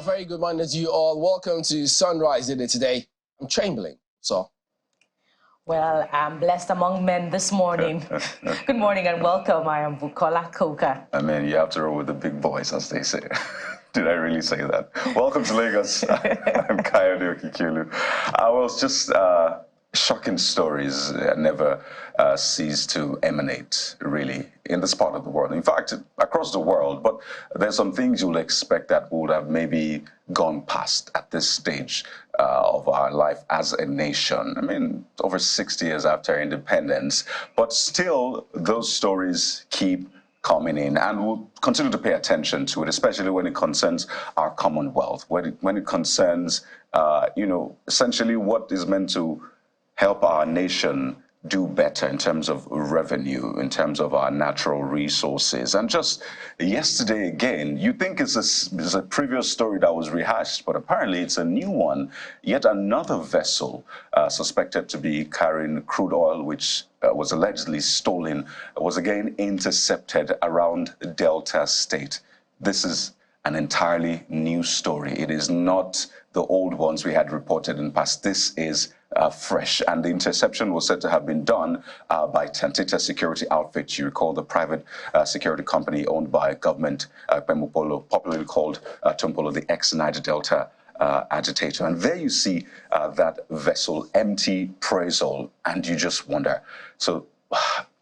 very good morning to you all. Welcome to Sunrise Day today. I'm Chamberlain, so. Well, I'm blessed among men this morning. Good morning and welcome. I am Bukola Koka. I mean, you have to roll with the big boys, as they say. Did I really say that? Welcome to Lagos. I'm Kayode Okikulu. I was just shocking stories never cease to emanate, really, in this part of the world. In fact, across the world. But there's some things you'll expect that would have maybe gone past at this stage of our life as a nation. I mean, over 60 years after independence. But still, those stories keep coming in, and we'll continue to pay attention to it, especially when it concerns our Commonwealth, when it concerns, essentially what is meant to help our nation do better in terms of revenue, in terms of our natural resources. And just yesterday again, you think it's a previous story that was rehashed, but apparently it's a new one. Yet another vessel suspected to be carrying crude oil, which was allegedly stolen, was again intercepted around Delta State. This is an entirely new story. It is not the old ones we had reported in the past. This is fresh, and the interception was said to have been done by Tantita Security Outfit. You recall the private security company owned by government, Pemupolo, popularly called Tumpolo, the ex-Niger Delta agitator. And there you see that vessel, MT Prezol, and you just wonder. So,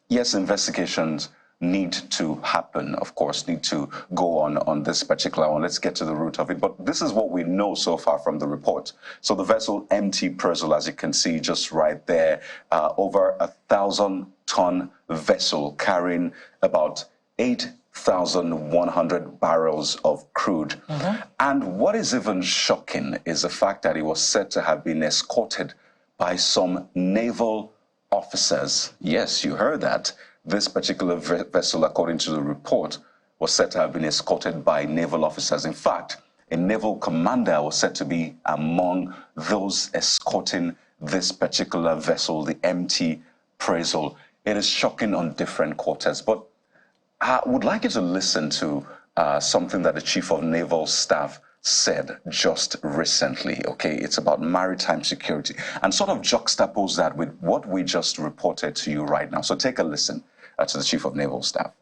yes, investigations need to happen, of course, need to go on this particular one. Let's get to the root of it. But this is what we know so far from the report. So the vessel MT Prezol, as you can see just right there, over 1,000-ton vessel carrying about 8,100 barrels of crude. And what is even shocking is the fact that it was said to have been escorted by some naval officers. Yes, you heard that. This particular vessel, according to the report, was said to have been escorted by naval officers. In fact, a naval commander was said to be among those escorting this particular vessel, the MT Prezol. It is shocking on different quarters, but I would like you to listen to something that the Chief of Naval Staff said just recently, okay? It's about maritime security, and sort of juxtapose that with what we just reported to you right now. So take a listen to the Chief of Naval Staff.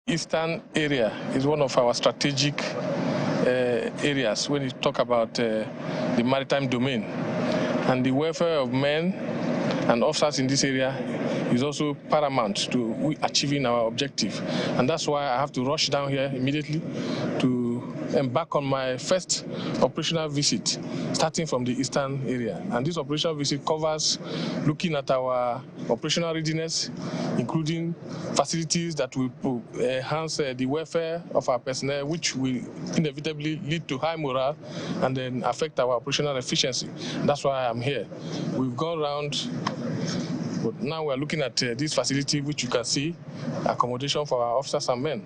Eastern area is one of our strategic areas when you talk about the maritime domain. And the welfare of men and officers in this area is also paramount to achieving our objective. And that's why I have to rush down here immediately to embark on my first operational visit, starting from the eastern area. And this operational visit covers looking at our operational readiness, including facilities that will enhance the welfare of our personnel, which will inevitably lead to high morale and then affect our operational efficiency. That's why I'm here. We've gone around, but now we're looking at this facility, which you can see, accommodation for our officers and men.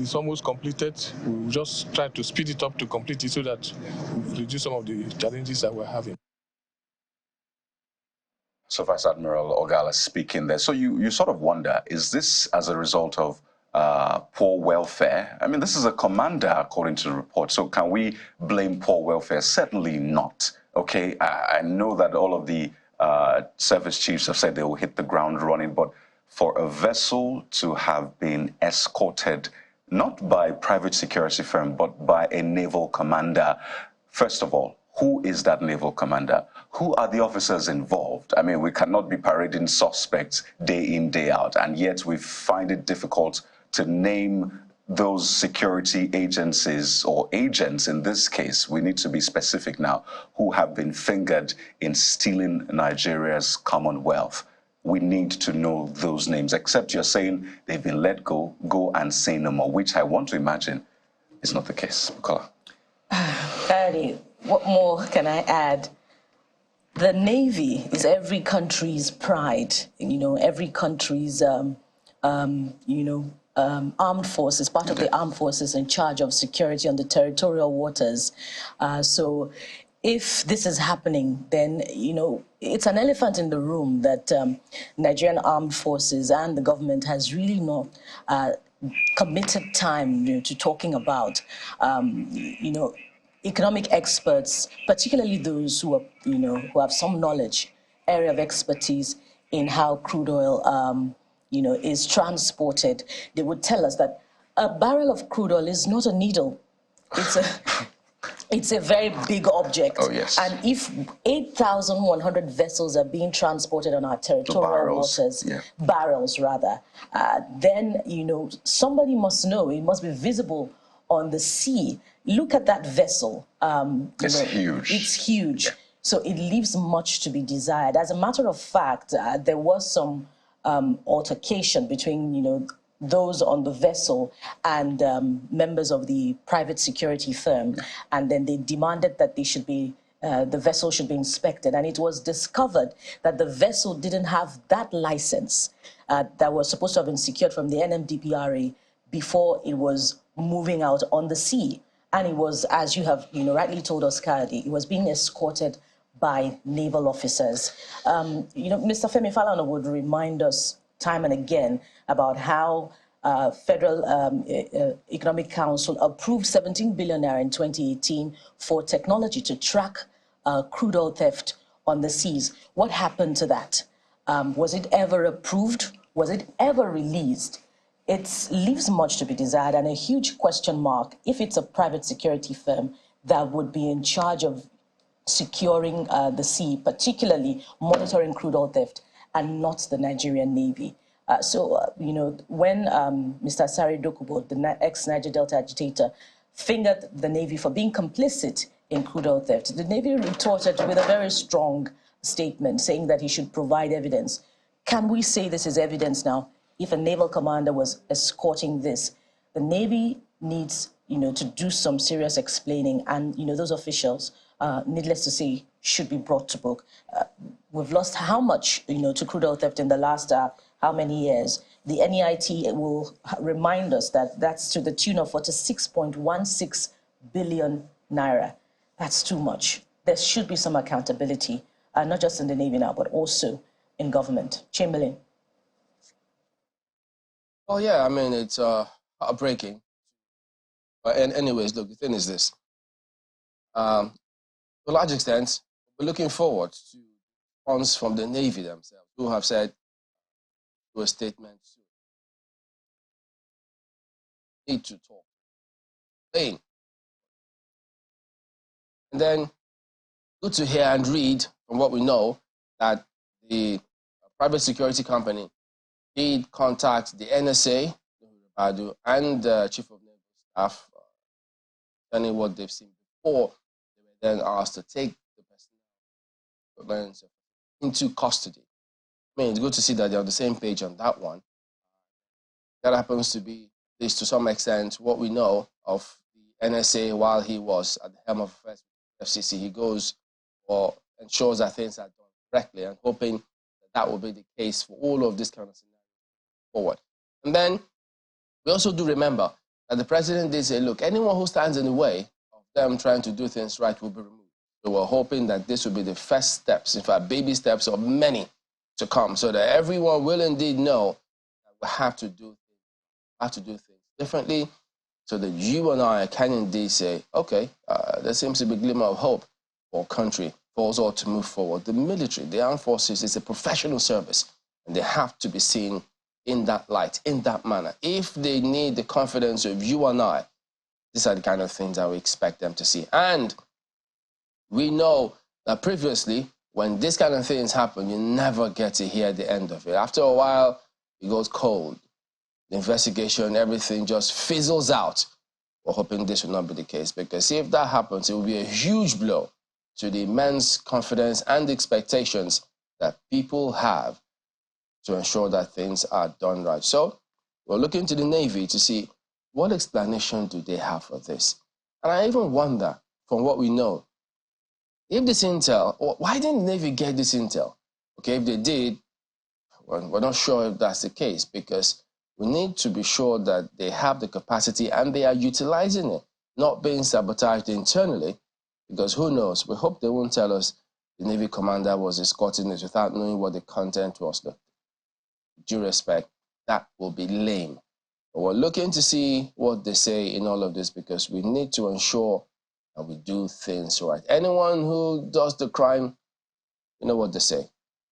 It's almost completed. We'll just try to speed it up to complete it so that we reduce some of the challenges that we're having. So Vice Admiral Ogala speaking there. So you sort of wonder, is this as a result of poor welfare? I mean, this is a commander, according to the report. So can we blame poor welfare? Certainly not. Okay, I know that all of the service chiefs have said they will hit the ground running, but for a vessel to have been escorted not by private security firm, but by a naval commander, first of all, who is that naval commander? Who are the officers involved? I mean, we cannot be parading suspects day in, day out, and yet we find it difficult to name those security agencies or agents in this case. We need to be specific now, who have been fingered in stealing Nigeria's Commonwealth. We need to know those names, except you're saying they've been let go and say no more, which I want to imagine is not the case. Bukola. Barry, what more can I add? The Navy is every country's pride, every country's, armed forces, part of the armed forces in charge of security on the territorial waters. So if this is happening, then, it's an elephant in the room that Nigerian armed forces and the government has really not committed time to talking about, economic experts, particularly those who are, who have some knowledge, area of expertise in how crude oil, is transported. They would tell us that a barrel of crude oil is not a needle. It's a it's a very big object. Oh, yes. And if 8,100 vessels are being transported on our territorial waters, barrels rather, then, somebody must know, it must be visible on the sea. Look at that vessel. It's huge. It's huge. Yeah. So it leaves much to be desired. As a matter of fact, there was some altercation between, those on the vessel and members of the private security firm. And then they demanded that they should be, the vessel should be inspected. And it was discovered that the vessel didn't have that license that was supposed to have been secured from the NMDPRA before it was moving out on the sea. And it was, as you have rightly told us, Kayode, it was being escorted by naval officers. Mr. Femi Falana would remind us time and again about how Federal Economic Council approved 17 billion naira in 2018 for technology to track crude oil theft on the seas. What happened to that? Was it ever approved? Was it ever released? It leaves much to be desired and a huge question mark if it's a private security firm that would be in charge of securing the sea, particularly monitoring crude oil theft, and not the Nigerian Navy. When Mr. Sari Dokubo, the ex-Niger Delta agitator, fingered the Navy for being complicit in crude oil theft, the Navy retorted with a very strong statement saying that he should provide evidence. Can we say this is evidence now? If a naval commander was escorting this, the Navy needs, to do some serious explaining, and those officials, needless to say, should be brought to book. We've lost how much, to crude oil theft in the last how many years? The NEIT will remind us that that's to the tune of 46.16 billion naira. That's too much. There should be some accountability, not just in the Navy now, but also in government. Chamberlain. Oh, yeah, I mean, it's heartbreaking. But anyways, look, the thing is this. To a large extent, we're looking forward to response from the Navy themselves, who have said to a statement, need to talk. And then, good to hear and read from what we know that the private security company did contact the NSA and the Chief of Naval Staff, telling what they've seen before they were then asked to take the personnel into custody. I mean, it's good to see that they're on the same page on that one. That happens to be, at least to some extent, what we know of the NSA while he was at the helm of FCC. He goes or ensures that things are done correctly and hoping that that will be the case for all of this kind of scenario forward. And then we also do remember that the president did say, look, anyone who stands in the way of them trying to do things right will be removed. So we're hoping that this will be the first steps, in fact, baby steps of many to come, so that everyone will indeed know that we have to do things differently, so that you and I can indeed say, okay, there seems to be a glimmer of hope for country, for us all to move forward. The military, the armed forces, is a professional service, and they have to be seen in that light, in that manner. If they need the confidence of you and I, these are the kind of things that we expect them to see. And we know that previously, when this kind of things happen, you never get to hear the end of it. After a while, it goes cold. The investigation, everything just fizzles out. We're hoping this will not be the case, because if that happens, it will be a huge blow to the immense confidence and expectations that people have to ensure that things are done right. So we're looking to the Navy to see what explanation do they have for this. And I even wonder, from what we know, if this intel, or why didn't the Navy get this intel? Okay, if they did, we're not sure if that's the case, because we need to be sure that they have the capacity and they are utilizing it, not being sabotaged internally, because who knows? We hope they won't tell us the Navy commander was escorting it without knowing what the content was. Look, with due respect, that will be lame. But we're looking to see what they say in all of this because we need to ensure that we do things right. Anyone who does the crime, you know what they say.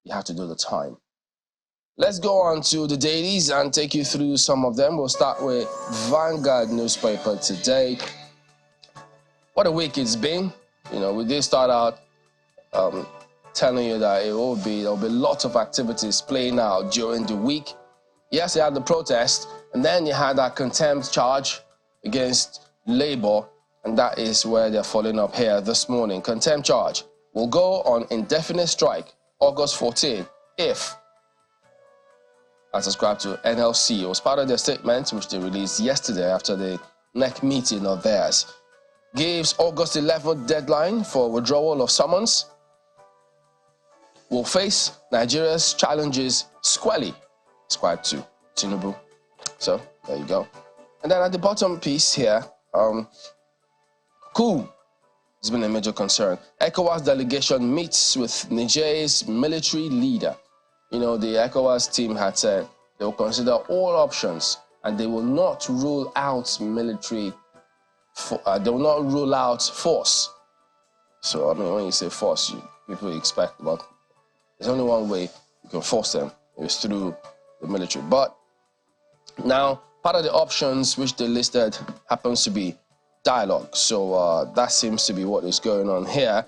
You have to do the time. Let's go on to the dailies and take you through some of them. We'll start with Vanguard newspaper today. What a week it's been. You know, we did start out telling you that there'll be lots of activities playing out during the week. Yes, you had the protest, and then you had that contempt charge against Labour, and that is where they're following up here this morning. Contempt charge will go on indefinite strike August 14 if, as ascribed to NLC, it was part of their statement which they released yesterday after the NEC meeting of theirs, gives August 11th deadline for withdrawal of summons, will face Nigeria's challenges squarely, ascribed to Tinubu. So, there you go. And then at the bottom piece here, coup has been a major concern. ECOWAS delegation meets with Niger's military leader. You know, the ECOWAS team had said they will consider all options and they will not rule out military, they will not rule out force. So, I mean, when you say force, people expect, but there's only one way you can force them, is through the military. But now, part of the options which they listed happens to be dialogue. So that seems to be what is going on here.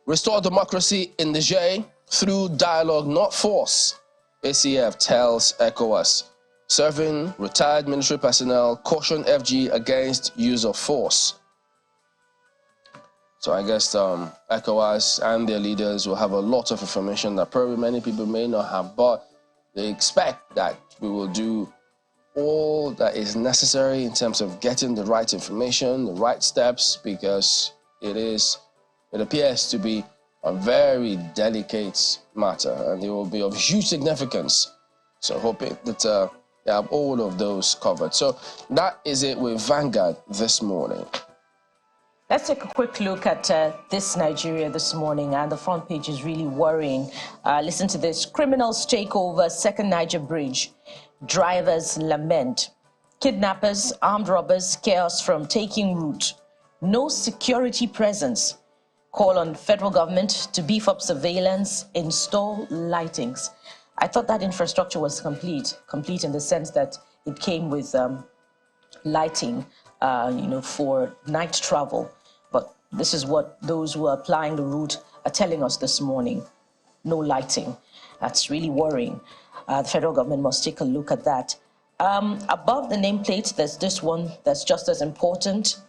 Restore democracy in Niger through dialogue, not force, ACF tells ECOWAS. Serving retired military personnel caution FG against use of force. So I guess ECOWAS and their leaders will have a lot of information that probably many people may not have, but they expect that we will do all that is necessary in terms of getting the right information, the right steps, because it appears to be a very delicate matter and it will be of huge significance. So hoping that they have all of those covered. So that is it with Vanguard this morning. Let's take a quick look at this Nigeria this morning, and the front page is really worrying. Listen to this. Criminals take over Second Niger Bridge. Drivers lament. Kidnappers, armed robbers, chaos from taking route. No security presence. Call on federal government to beef up surveillance, install lightings. I thought that infrastructure was complete in the sense that it came with lighting, for night travel. But this is what those who are applying the route are telling us this morning. No lighting. That's really worrying. The federal government must take a look at that. Above the nameplate, there's this one that's just as important.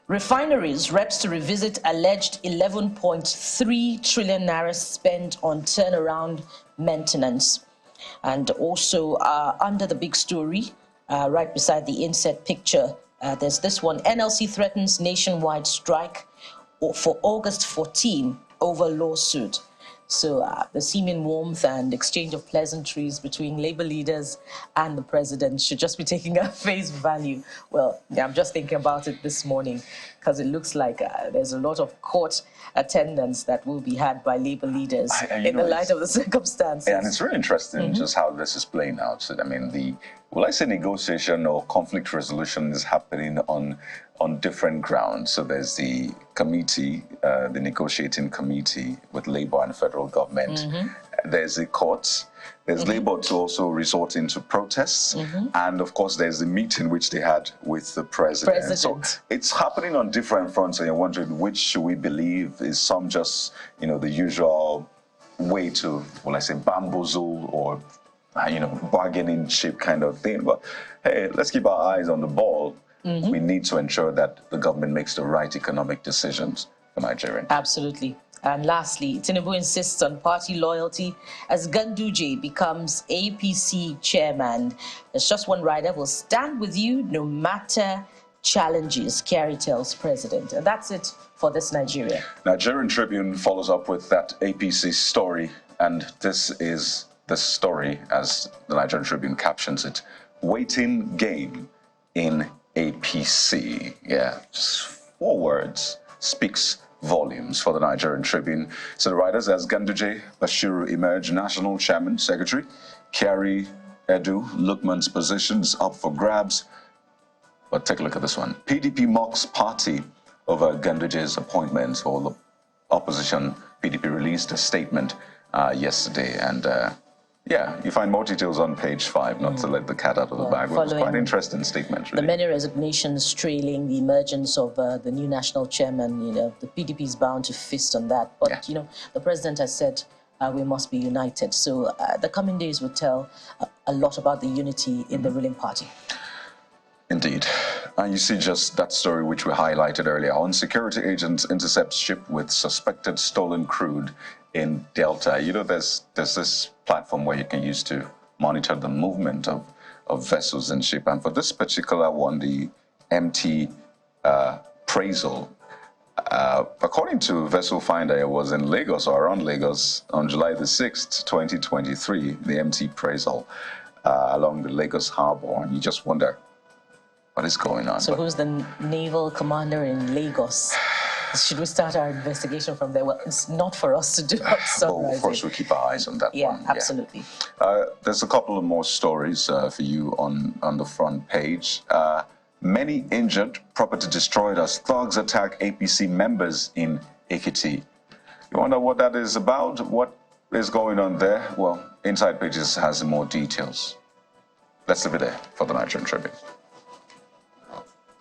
Refineries, reps to revisit alleged 11.3 trillion naira spent on turnaround maintenance. And also under the big story, right beside the inset picture, there's this one. NLC threatens nationwide strike for August 14 over lawsuit. So the seeming warmth and exchange of pleasantries between Labour leaders and the president should just be taken at face value. Well, yeah, I'm just thinking about it this morning because it looks like there's a lot of court attendance that will be had by Labour leaders in the light of the circumstances. Yeah, and it's really interesting just how this is playing out. So, I mean, will I say negotiation or conflict resolution is happening on different grounds. So there's the committee, the negotiating committee with Labour and federal government. There's the courts. There's Labour to also resort into protests. And of course, there's the meeting which they had with the president. So it's happening on different fronts, and you're wondering which should we believe? Is some just, the usual way to, will I say, bamboozle or bargaining chip kind of thing? But hey, let's keep our eyes on the ball. We need to ensure that the government makes the right economic decisions for Nigeria. Absolutely. And lastly, Tinubu insists on party loyalty as Ganduje becomes APC chairman. There's just one rider will stand with you no matter challenges, Kyari tells president. And that's it for this Nigeria. Nigerian Tribune follows up with that APC story, and this is the story, as the Nigerian Tribune captions it, waiting game in APC. Yeah, just 4 words speaks volumes for the Nigerian Tribune. So the writers, as Ganduje Bashiru emerged national chairman, secretary, Kyari Edu, Lukman's positions up for grabs. But take a look at this one. PDP mocks party over Ganduje's appointment, or the opposition. PDP released a statement yesterday, and yeah, you find more details on page 5, not to let the cat out of the bag. It was quite an interesting statement, really. The many resignations trailing the emergence of the new national chairman, the PDP is bound to feast on that. But, the president has said we must be united. So the coming days will tell a lot about the unity in the ruling party. Indeed. And you see just that story which we highlighted earlier on. Security agents intercept ship with suspected stolen crude in Delta. There's this platform where you can use to monitor the movement of vessels and ship. And for this particular one, the MT Praisal, according to Vessel Finder, it was in Lagos or around Lagos on July the 6th, 2023, the MT Praisal along the Lagos harbor. And you just wonder, what is going on? So who's the naval commander in Lagos? Should we start our investigation from there? Well, it's not for us to do. Well, of course, we'll keep our eyes on that one. Yeah, absolutely. There's a couple of more stories for you on the front page. Many injured, property destroyed as thugs attack APC members in Ekiti. You wonder what that is about? What is going on there? Well, Inside Pages has more details. Let's leave it there for the Nigerian Tribune.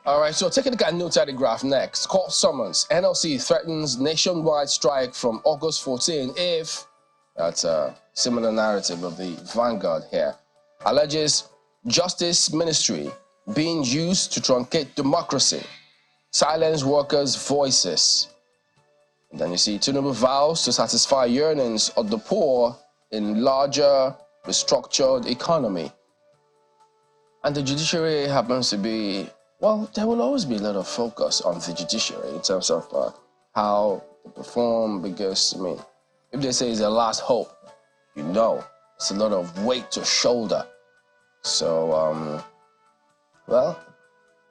All right, so take a look at New Telegraph next. Court summons. NLC threatens nationwide strike from August 14 if... That's a similar narrative of the Vanguard here. Alleges Justice Ministry being used to truncate democracy. Silence workers' voices. And then you see Tinubu vows to satisfy yearnings of the poor in larger, restructured economy. And the judiciary happens to be... Well, there will always be a lot of focus on the judiciary in terms of how they perform, because, if they say it's the last hope, it's a lot of weight to shoulder. So, well,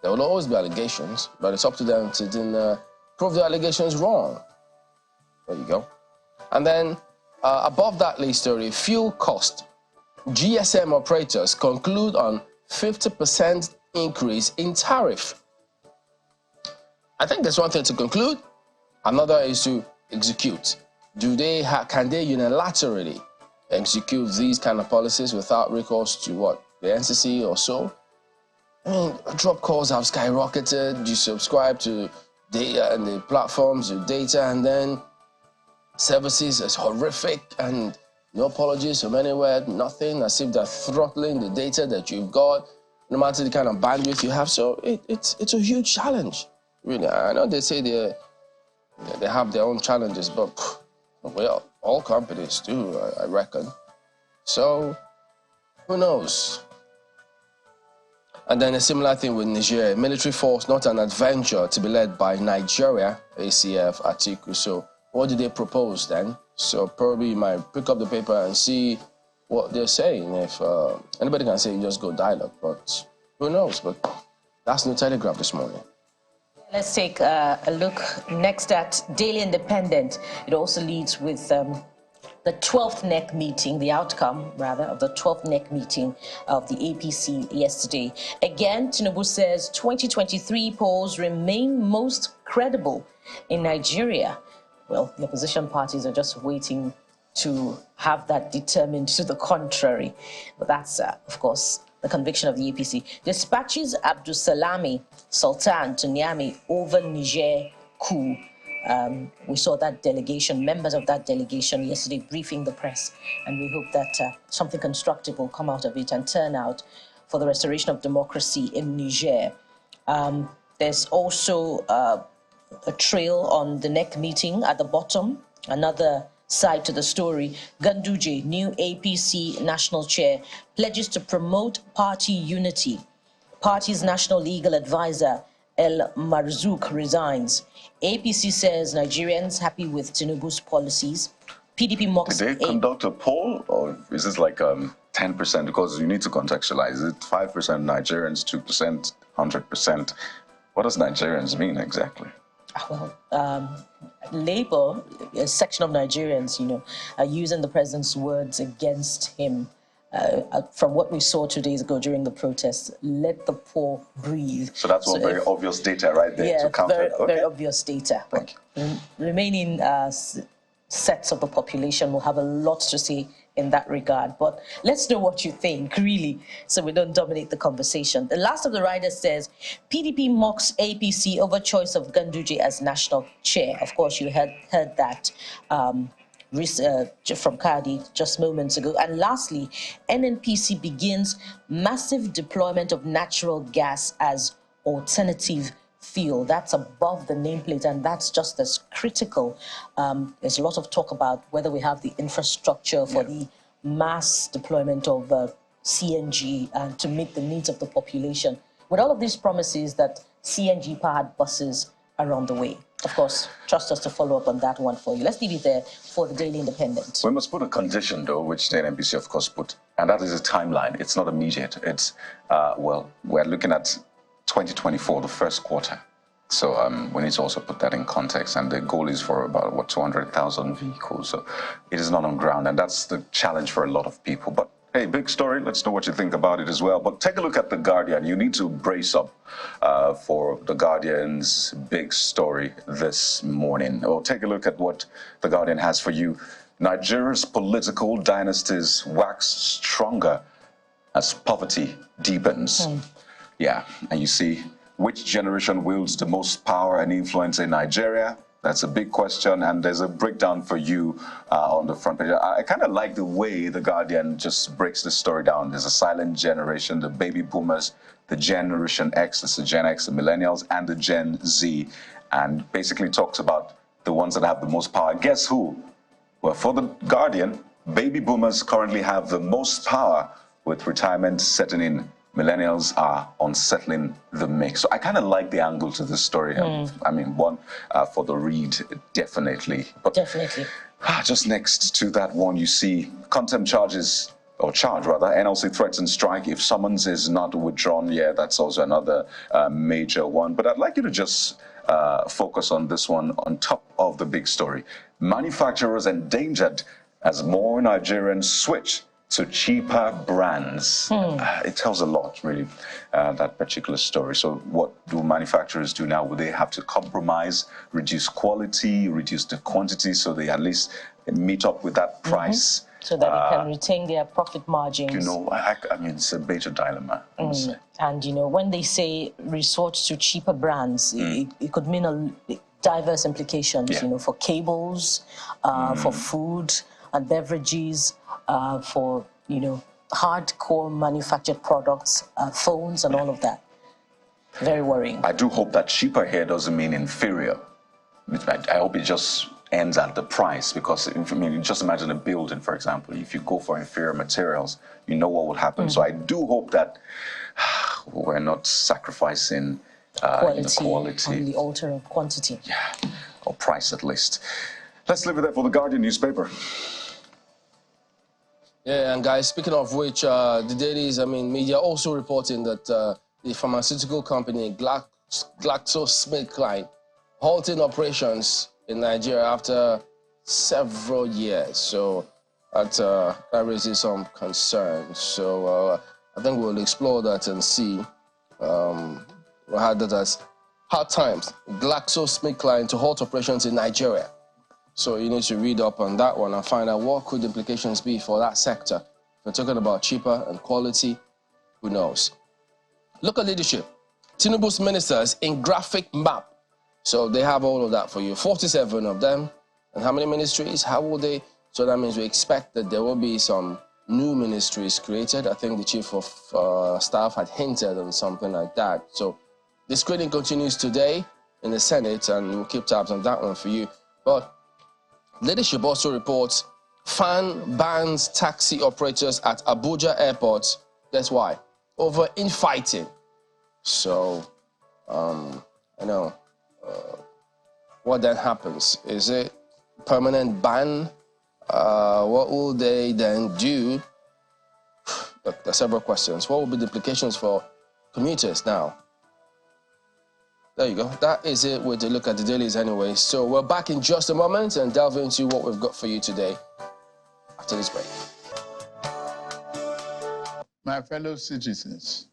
there will always be allegations, but it's up to them to then prove the allegations wrong. There you go. And then, above that lead story, fuel cost. GSM operators conclude on 50% increase in tariff. I think there's one thing to conclude. Another is to execute. Can they unilaterally execute these kind of policies without recourse to what? The NCC or so? Drop calls have skyrocketed. You subscribe to data and the platforms with data, and then services is horrific and no apologies from anywhere, nothing, as if they're throttling the data that you've got, no matter the kind of bandwidth you have. So it's a huge challenge, really. I know they say they have their own challenges, but well, all companies do, I reckon. So who knows? And then a similar thing with Nigeria. Military force, not an adventure to be led by Nigeria, ACF, Atiku. So what did they propose then? So probably you might pick up the paper and see what they're saying. If anybody can say just go dialogue, but who knows? But that's New Telegraph this morning. Let's take a look next at Daily Independent. It also leads with the 12th NEC meeting, the outcome, rather, of the 12th NEC meeting of the APC yesterday. Again, Tinubu says 2023 polls remain most credible in Nigeria. Well, the opposition parties are just waiting to have that determined to the contrary. But that's, of course, the conviction of the APC. Dispatches Abdulsalami Sultan to Niamey over Niger coup. We saw that delegation, members of that delegation yesterday briefing the press, and we hope that something constructive will come out of it and turn out for the restoration of democracy in Niger. There's also a trail on the NEC meeting at the bottom, another side to the story. Ganduje, new APC national chair, pledges to promote party unity. Party's national legal advisor, El Marzouk, resigns. APC says Nigerians happy with Tinubu's policies. PDP mocks... Did they conduct a poll, or is this like 10%? Because you need to contextualize it. 5% Nigerians, 2%, 100%. What does Nigerians mean exactly? Well, Labour, a section of Nigerians, are using the president's words against him. from what we saw 2 days ago during the protests, let the poor breathe. So that's one very obvious data right there to counter. Very obvious data. But remaining sets of the population will have a lot to say in that regard. But let's know what you think, really, so we don't dominate the conversation. The last of the riders says, PDP mocks APC over choice of Ganduje as national chair. Of course, you heard that from Kadi just moments ago. And lastly, NNPC begins massive deployment of natural gas as alternative fuel. That's above the nameplate, and that's just as critical. There's a lot of talk about whether we have the infrastructure for the mass deployment of CNG and to meet the needs of the population. With all of these promises that CNG-powered buses are on the way. Of course, trust us to follow up on that one for you. Let's leave it there for the Daily Independent. We must put a condition, though, which the NNPC, of course, put, and that is a timeline. It's not immediate. It's, well, we're looking at 2024, the first quarter. So we need to also put that in context. And the goal is for about, what, 200,000 vehicles. So it is not on ground. And that's the challenge for a lot of people. But hey, big story. Let's know what you think about it as well. But take a look at The Guardian. You need to brace up for The Guardian's big story this morning. Or take a look at what The Guardian has for you. Nigeria's political dynasties wax stronger as poverty deepens. Yeah, and you see, which generation wields the most power and influence in Nigeria? That's a big question, and there's a breakdown for you on the front page. I kind of like the way The Guardian just breaks the story down. There's a silent generation, the baby boomers, the Generation X, that's the Gen X, the millennials, and the Gen Z, and basically talks about the ones that have the most power. Guess who? Well, for The Guardian, baby boomers currently have the most power, with retirement setting in. Millennials are unsettling the mix. So I kind of like the angle to this story. I mean, one for the read, definitely. But definitely. Just next to that one, you see contempt charges, or charge rather, NLC threatens strike if summons is not withdrawn. Yeah, that's also another major one. But I'd like you to just focus on this one on top of the big story. Manufacturers endangered as more Nigerians switch to cheaper brands. It tells a lot, really, that particular story. So what do manufacturers do now? Will they have to compromise, reduce quality, reduce the quantity, so they at least meet up with that price? So that they can retain their profit margins. You know, I mean, it's a major dilemma. And, you know, when they say resort to cheaper brands, it could mean diverse implications, you know, for cables, for food and beverages, for, you know, hardcore manufactured products, phones and all of that. Very worrying. I do hope that cheaper here doesn't mean inferior. I hope it just ends at the price, because I mean, just imagine a building, for example. If you go for inferior materials, you know what will happen. So I do hope that we're not sacrificing quality on the altar of quantity. Yeah, or price at least. Let's leave it there for the Guardian newspaper. Yeah, and guys, speaking of which, the dailies, I mean, media also reporting that the pharmaceutical company GlaxoSmithKline halting operations in Nigeria after several years. So that raises some concerns. So I think we'll explore that and see. We had that as hard times. GlaxoSmithKline to halt operations in Nigeria. So you need to read up on that one and find out what could the implications be for that sector. If we're talking about cheaper and quality, who knows? Local leadership. Tinubu's ministers in graphic map. So they have all of that for you. 47 of them. And how many ministries? How will they? So that means we expect that there will be some new ministries created. I think the chief of staff had hinted on something like that. So the screening continues today in the Senate, and we'll keep tabs on that one for you. But leadership also reports FAN bans taxi operators at Abuja Airport. Guess why? Over infighting. So, I know. What then happens? Is it permanent ban? What will they then do? There are several questions. What will be the implications for commuters now? There you go. That is it with a look at the dailies anyway. So we're back in just a moment and delve into what we've got for you today after this break. My fellow citizens,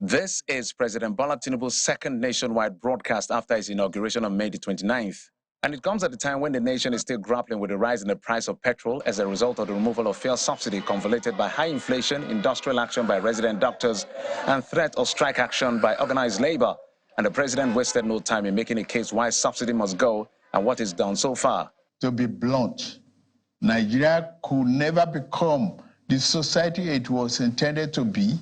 This is President Bola Tinubu's second nationwide broadcast after his inauguration on May the 29th. And it comes at a time when the nation is still grappling with the rise in the price of petrol as a result of the removal of fuel subsidy convoluted by high inflation, industrial action by resident doctors, and threat of strike action by organized labor. And the president wasted no time in making a case why subsidy must go and what is done so far. to be blunt, Nigeria could never become the society it was intended to be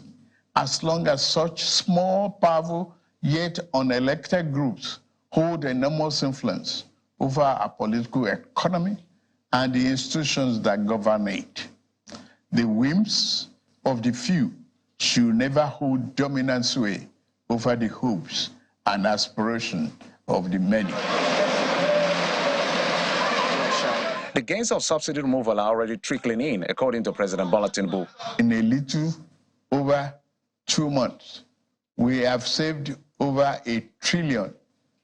as long as such small, powerful, yet unelected groups hold enormous influence over our political economy and the institutions that govern it. The whims of the few should never hold dominant sway over the hopes and aspirations of the many. The gains of subsidy removal are already trickling in, according to President Bola Tinubu. In a little over 2 months, we have saved over ₦1 trillion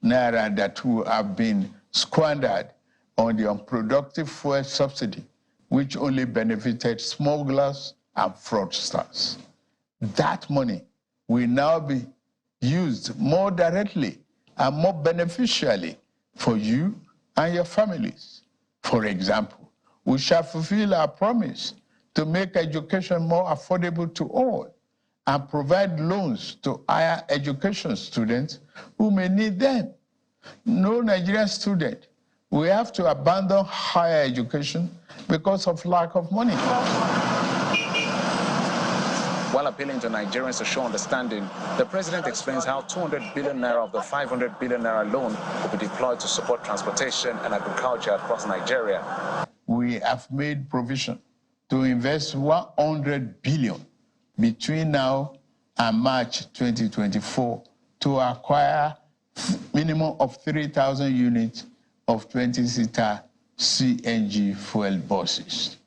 that would have been squandered on the unproductive fuel subsidy, which only benefited smugglers and fraudsters. That money will now be used more directly and more beneficially for you and your families. For example, we shall fulfill our promise to make education more affordable to all and provide loans to higher education students who may need them. No Nigerian student will have to abandon higher education because of lack of money. While appealing to Nigerians to show understanding, the president explains how 200 billion naira of the 500 billion naira loan will be deployed to support transportation and agriculture across Nigeria. We have made provision to invest 100 billion between now and March 2024 to acquire minimum of 3,000 units of 20-seater CNG fuel buses.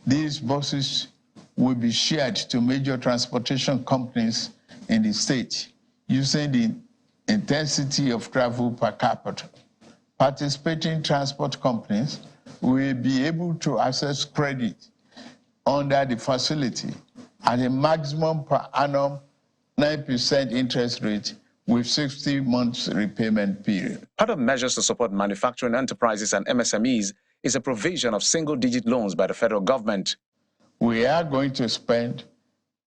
These buses will be shared to major transportation companies in the state using the intensity of travel per capita. Participating transport companies will be able to access credit under the facility at a maximum per annum 9% interest rate with 60 months repayment period. Part of measures to support manufacturing enterprises and MSMEs is a provision of single-digit loans by the federal government. We are going to spend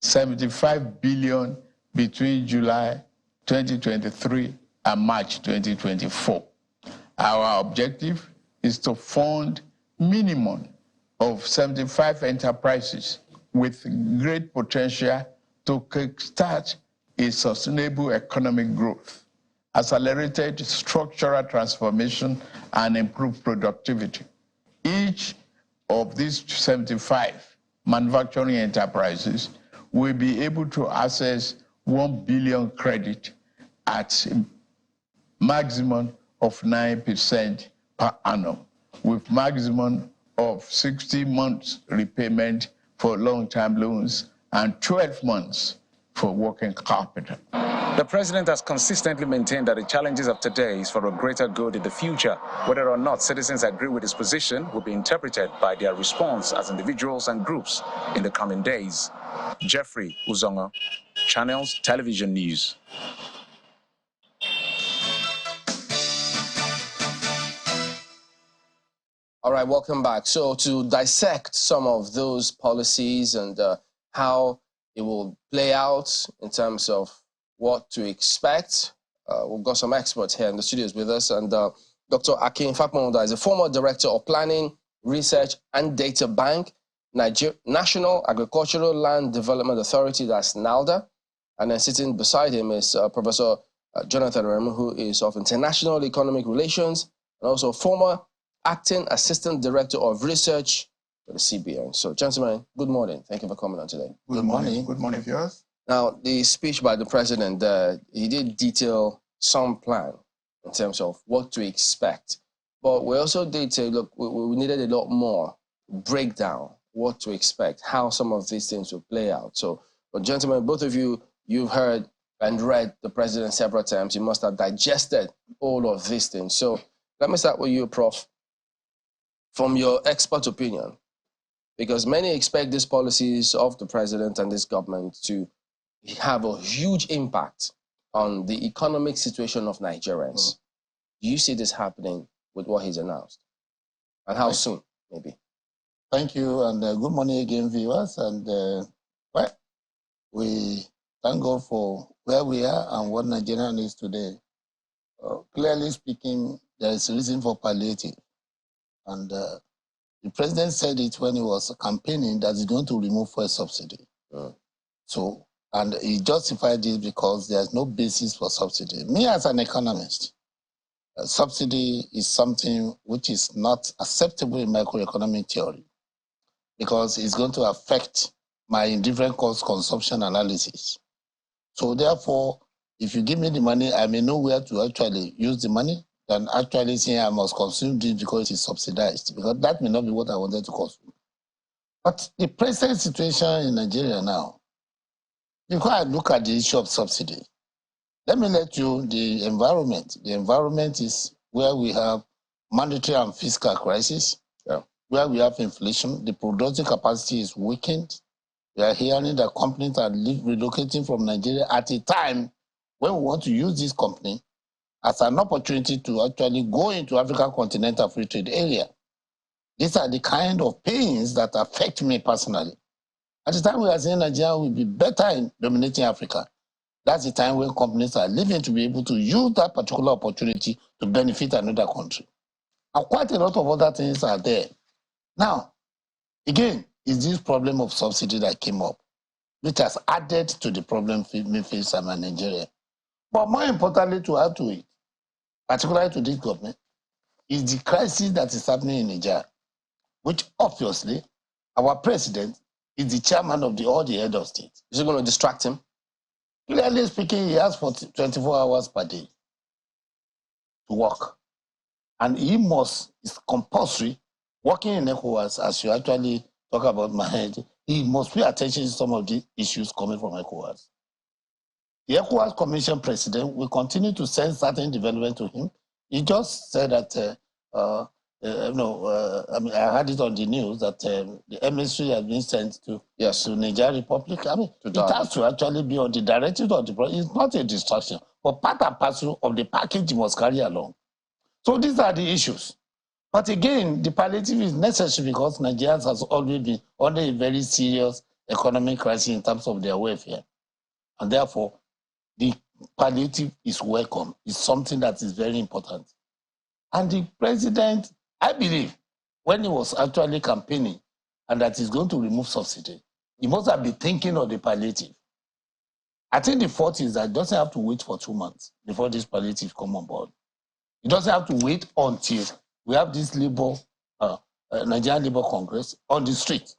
75 billion between July 2023 and March 2024. Our objective is to fund minimum of 75 enterprises with great potential to kickstart a sustainable economic growth, accelerated structural transformation, and improved productivity. Each of these 75 manufacturing enterprises will be able to access 1 billion credit at a maximum of 9% per annum, with maximum of 60 months repayment for long-term loans and 12 months for working capital. The president has consistently maintained that the challenges of today is for a greater good in the future. Whether or not citizens agree with his position will be interpreted by their response as individuals and groups in the coming days. Jeffrey Uzongo, Channels Television News. All right, welcome back. So to dissect some of those policies and how it will play out in terms of what to expect, we've got some experts here in the studios with us. And Dr. Akin Fakmonda is a former director of Planning, Research and Data Bank, National Agricultural Land Development Authority, that's NALDA. And then sitting beside him is Professor Jonathan Rem, who is of International Economic Relations and also former Acting Assistant Director of Research for the CBN. So, gentlemen, good morning. Thank you for coming on today. Good morning. Good morning, viewers. Now, the speech by the president, he did detail some plan in terms of what to expect. But we also did say, look, we needed a lot more breakdown, what to expect, how some of these things will play out. So, but gentlemen, both of you, you've heard and read the president several times. You must have digested all of these things. So let me start with you, Prof. From your expert opinion, Because many expect these policies of the president and this government to have a huge impact on the economic situation of Nigerians. Do you see this happening with what he's announced? And how soon, maybe? Thank you, and good morning again, viewers. And well, we thank God for where we are and what Nigeria needs today. Clearly speaking, there is a reason for palliative. And the president said it when he was campaigning that he's going to remove fuel subsidy. So, and he justified this because there's no basis for subsidy. Me as an economist, subsidy is something which is not acceptable in macroeconomic theory because it's going to affect my indifferent cost consumption analysis. So therefore, if you give me the money, I may know where to actually use the money than actually saying I must consume this because it is subsidized, because that may not be what I wanted to consume. But the present situation in Nigeria now, because I look at the issue of subsidy, let me let you the environment. The environment is where we have monetary and fiscal crisis, where we have inflation, the productive capacity is weakened. We are hearing that companies are relocating from Nigeria at a time when we want to use this company as an opportunity to actually go into African Continental Free Trade Area. These are the kind of pains that affect me personally. At the time we are saying Nigeria will be better in dominating Africa, that's the time when companies are living to be able to use that particular opportunity to benefit another country. And quite a lot of other things are there. Now, again, is this problem of subsidy that came up, which has added to the problem we face in Nigeria. But more importantly, to add to it, particularly to this government, is the crisis that is happening in Nigeria, which obviously our president is the chairman of all the head of state. Is it going to distract him? Clearly speaking, he has 24 hours per day to work. And he must, it's compulsory, working in ECOWAS, as you actually talk about my head, he must pay attention to some of the issues coming from ECOWAS. The ECOWAS Commission President will continue to send certain development to him. He just said that, I mean, I heard it on the news that the emissary has been sent to Niger Republic. I mean, it has to actually be on the directive of the project. It's not a distraction, but part and parcel of the package you must carry along. So these are the issues. But again, the palliative is necessary because Nigerians has always been under a very serious economic crisis in terms of their welfare. And therefore, the palliative is welcome. It's something that is very important. And the president, I believe, when he was actually campaigning and that he's going to remove subsidy, he must have been thinking of the palliative. I think the fault is that he doesn't have to wait for 2 months before this palliative come on board. He doesn't have to wait until we have this Nigerian Labour Congress on the street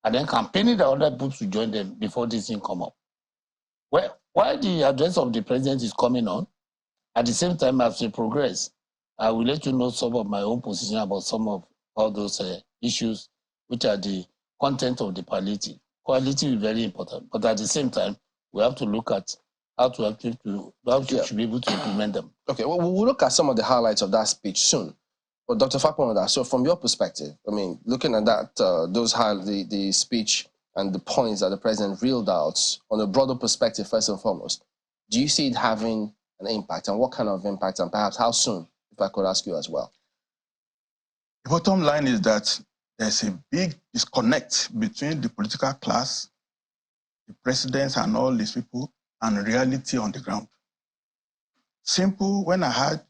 and then campaigning the other groups to join them before this thing come up. Well, while the address of the president is coming on, at the same time as we progress, I will let you know some of my own position about some of all those issues, which are the content of the palliative. Palliative is very important, but at the same time, we have to look at how to should be able to implement them. Okay, well, we'll look at some of the highlights of that speech soon. But Dr. Faponda, so from your perspective, I mean, looking at that, the speech and the points that the president reeled out on a broader perspective, first and foremost, do you see it having an impact, and what kind of impact, and perhaps how soon, if I could ask you as well? The bottom line is that there's a big disconnect between the political class, the presidents and all these people, and reality on the ground. Simple, when I had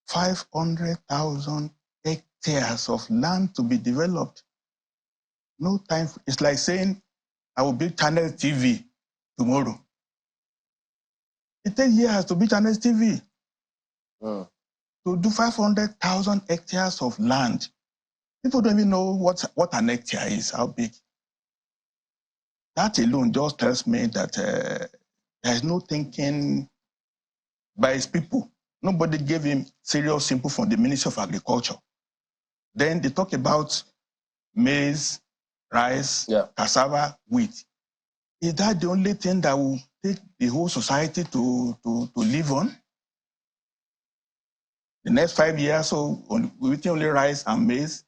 500,000 hectares of land to be developed, no time. It's like saying, I will build Channel TV tomorrow. It takes years to build Channel TV. To do 500,000 hectares of land, people don't even know what an hectare is, how big. That alone just tells me that there's no thinking by his people. Nobody gave him serious input from the Ministry of Agriculture. Then they talk about maize, rice, cassava, wheat. Is that the only thing that will take the whole society to live on? The next 5 years, so we eat only rice and maize,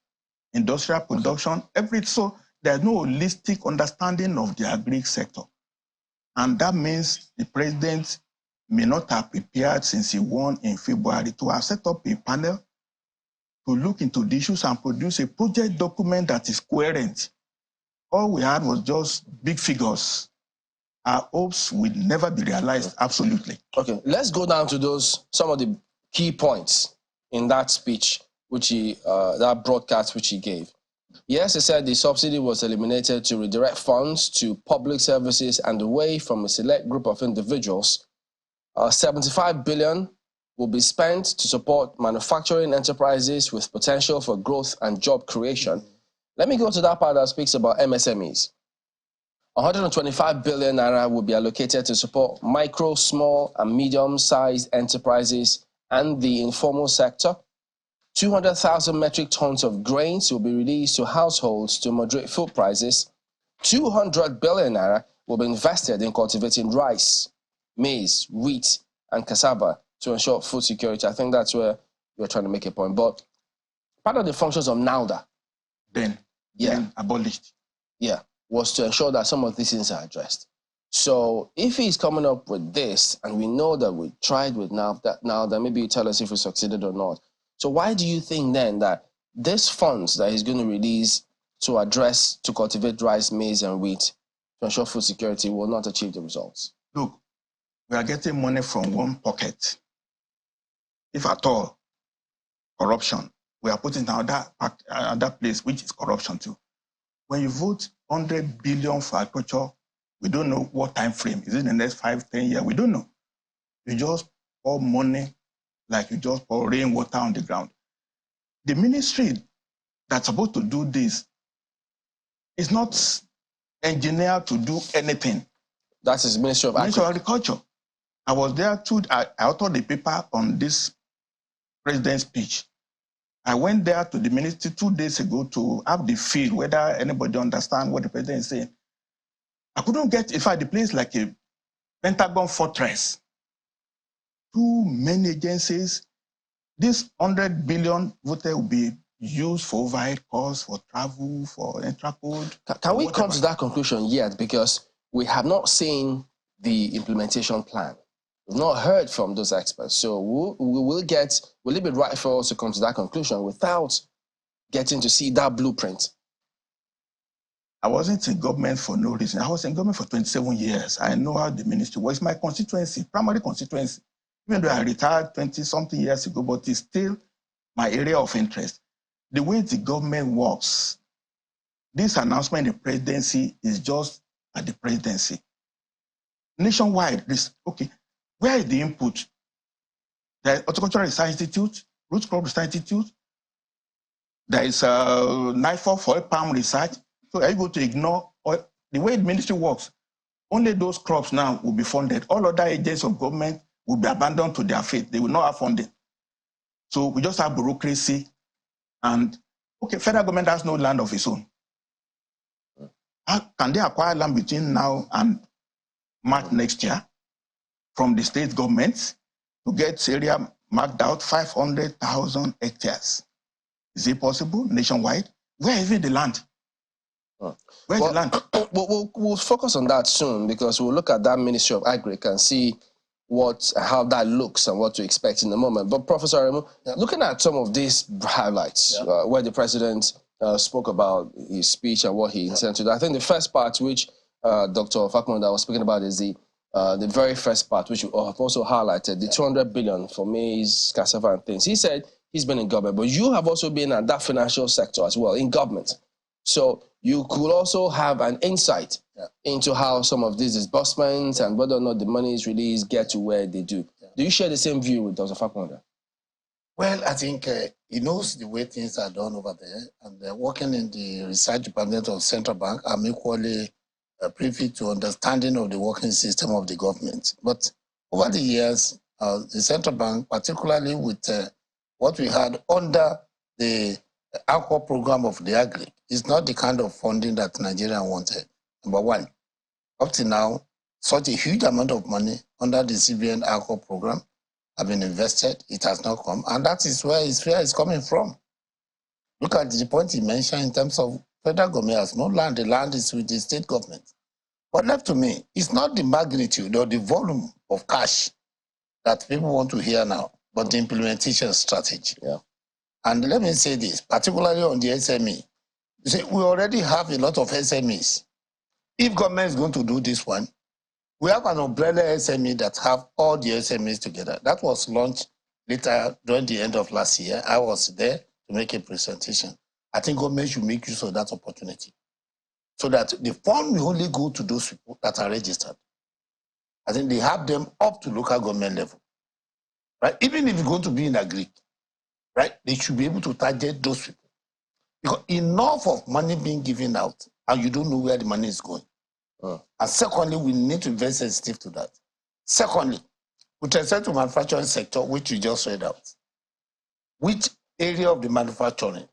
industrial production, everything. So there's no holistic understanding of the agri sector. And that means the president may not have prepared since he won in February to have set up a panel to look into the issues and produce a project document that is coherent. All we had was just big figures. Our hopes will never be realized, absolutely. Okay, let's go down to some of the key points in that speech, which that broadcast which he gave. Yes, he said the subsidy was eliminated to redirect funds to public services and away from a select group of individuals. 75 billion will be spent to support manufacturing enterprises with potential for growth and job creation. Let me go to that part that speaks about MSMEs. 125 billion naira will be allocated to support micro, small, and medium-sized enterprises and the informal sector. 200,000 metric tons of grains will be released to households to moderate food prices. 200 billion naira will be invested in cultivating rice, maize, wheat, and cassava to ensure food security. I think that's where you're trying to make a point. But part of the functions of NAUDA then abolished. Yeah, was to ensure that some of these things are addressed. So if he's coming up with this, and we know that we tried with NAUDA, maybe you tell us if we succeeded or not. So why do you think then that these funds that he's going to release to cultivate rice, maize, and wheat to ensure food security will not achieve the results? Look, we are getting money from one pocket. If at all, corruption, we are putting another place, which is corruption too. When you vote 100 billion for agriculture, we don't know what time frame. Is it the next 5, 10 years? We don't know. You just pour money like you just pour rainwater on the ground. The ministry that's supposed to do this is not engineered to do anything. That is Ministry of Agriculture. I was there I authored the paper on this president's speech. I went there to the ministry 2 days ago to have the feel whether anybody understands what the president is saying. I couldn't get, in fact, the place like a Pentagon fortress. Too many agencies. This 100 billion voted will be used for overhead costs, for travel, for intra-code. Can we come to that conclusion yet? Because we have not seen the implementation plan. We've not heard from those experts. So will it be right for us to come to that conclusion without getting to see that blueprint? I wasn't in government for no reason. I was in government for 27 years. I know how the ministry works. My constituency, primary constituency, even though I retired 20-something years ago, but it's still my area of interest. The way the government works, this announcement in the presidency is just at the presidency. Nationwide, okay, where is the input? The Horticultural Research Institute, Root Crop Research Institute, there is NIFOR for palm research. So are you going to ignore the way the ministry works? Only those crops now will be funded. All other agencies of government will be abandoned to their fate. They will not have funding. So we just have bureaucracy. And, okay, federal government has no land of its own. How can they acquire land between now and March next year from the state governments to get area marked out 500,000 hectares? Is it possible nationwide? Where is the land? Where's the land? We'll focus on that soon because we'll look at that Ministry of Agri and see how that looks and what to expect in a moment. But Professor Aremu, looking at some of these highlights where the president spoke about his speech and what he intended to do, I think the first part which Dr. Fakmonda was speaking about is the very first part, which you have also highlighted, the 200 billion for maize, cassava and things. He said he's been in government, but you have also been at that financial sector as well, in government. So you could also have an insight into how some of these disbursements and whether or not the money is released get to where they do. Do you share the same view with Dr. Fakmonda? Well, I think he knows the way things are done over there. And working in the research department of Central Bank, I'm equally privy to understanding of the working system of the government. But over the years, the Central Bank, particularly with what we had under the alcohol program of the agri, is not the kind of funding that Nigeria wanted. Number one, up to now, such a huge amount of money under the CBN alcohol program have been invested. It has not come. And that is where his fear is coming from. Look at the point he mentioned in terms of Federal government has no land. The land is with the state government. But left to me, it's not the magnitude or the volume of cash that people want to hear now, but the implementation strategy. Yeah. And let me say this, particularly on the SME. You see, we already have a lot of SMEs. If government is going to do this one, we have an umbrella SME that have all the SMEs together. That was launched later during the end of last year. I was there to make a presentation. I think government should make use of that opportunity so that the fund will only go to those people that are registered. I think they have them up to local government level, right? Even if you're going to be in agri, right? They should be able to target those people. Because enough of money being given out and you don't know where the money is going. And secondly, we need to be very sensitive to that. Secondly, with respect to manufacturing sector, which you just read out, which area of the manufacturing?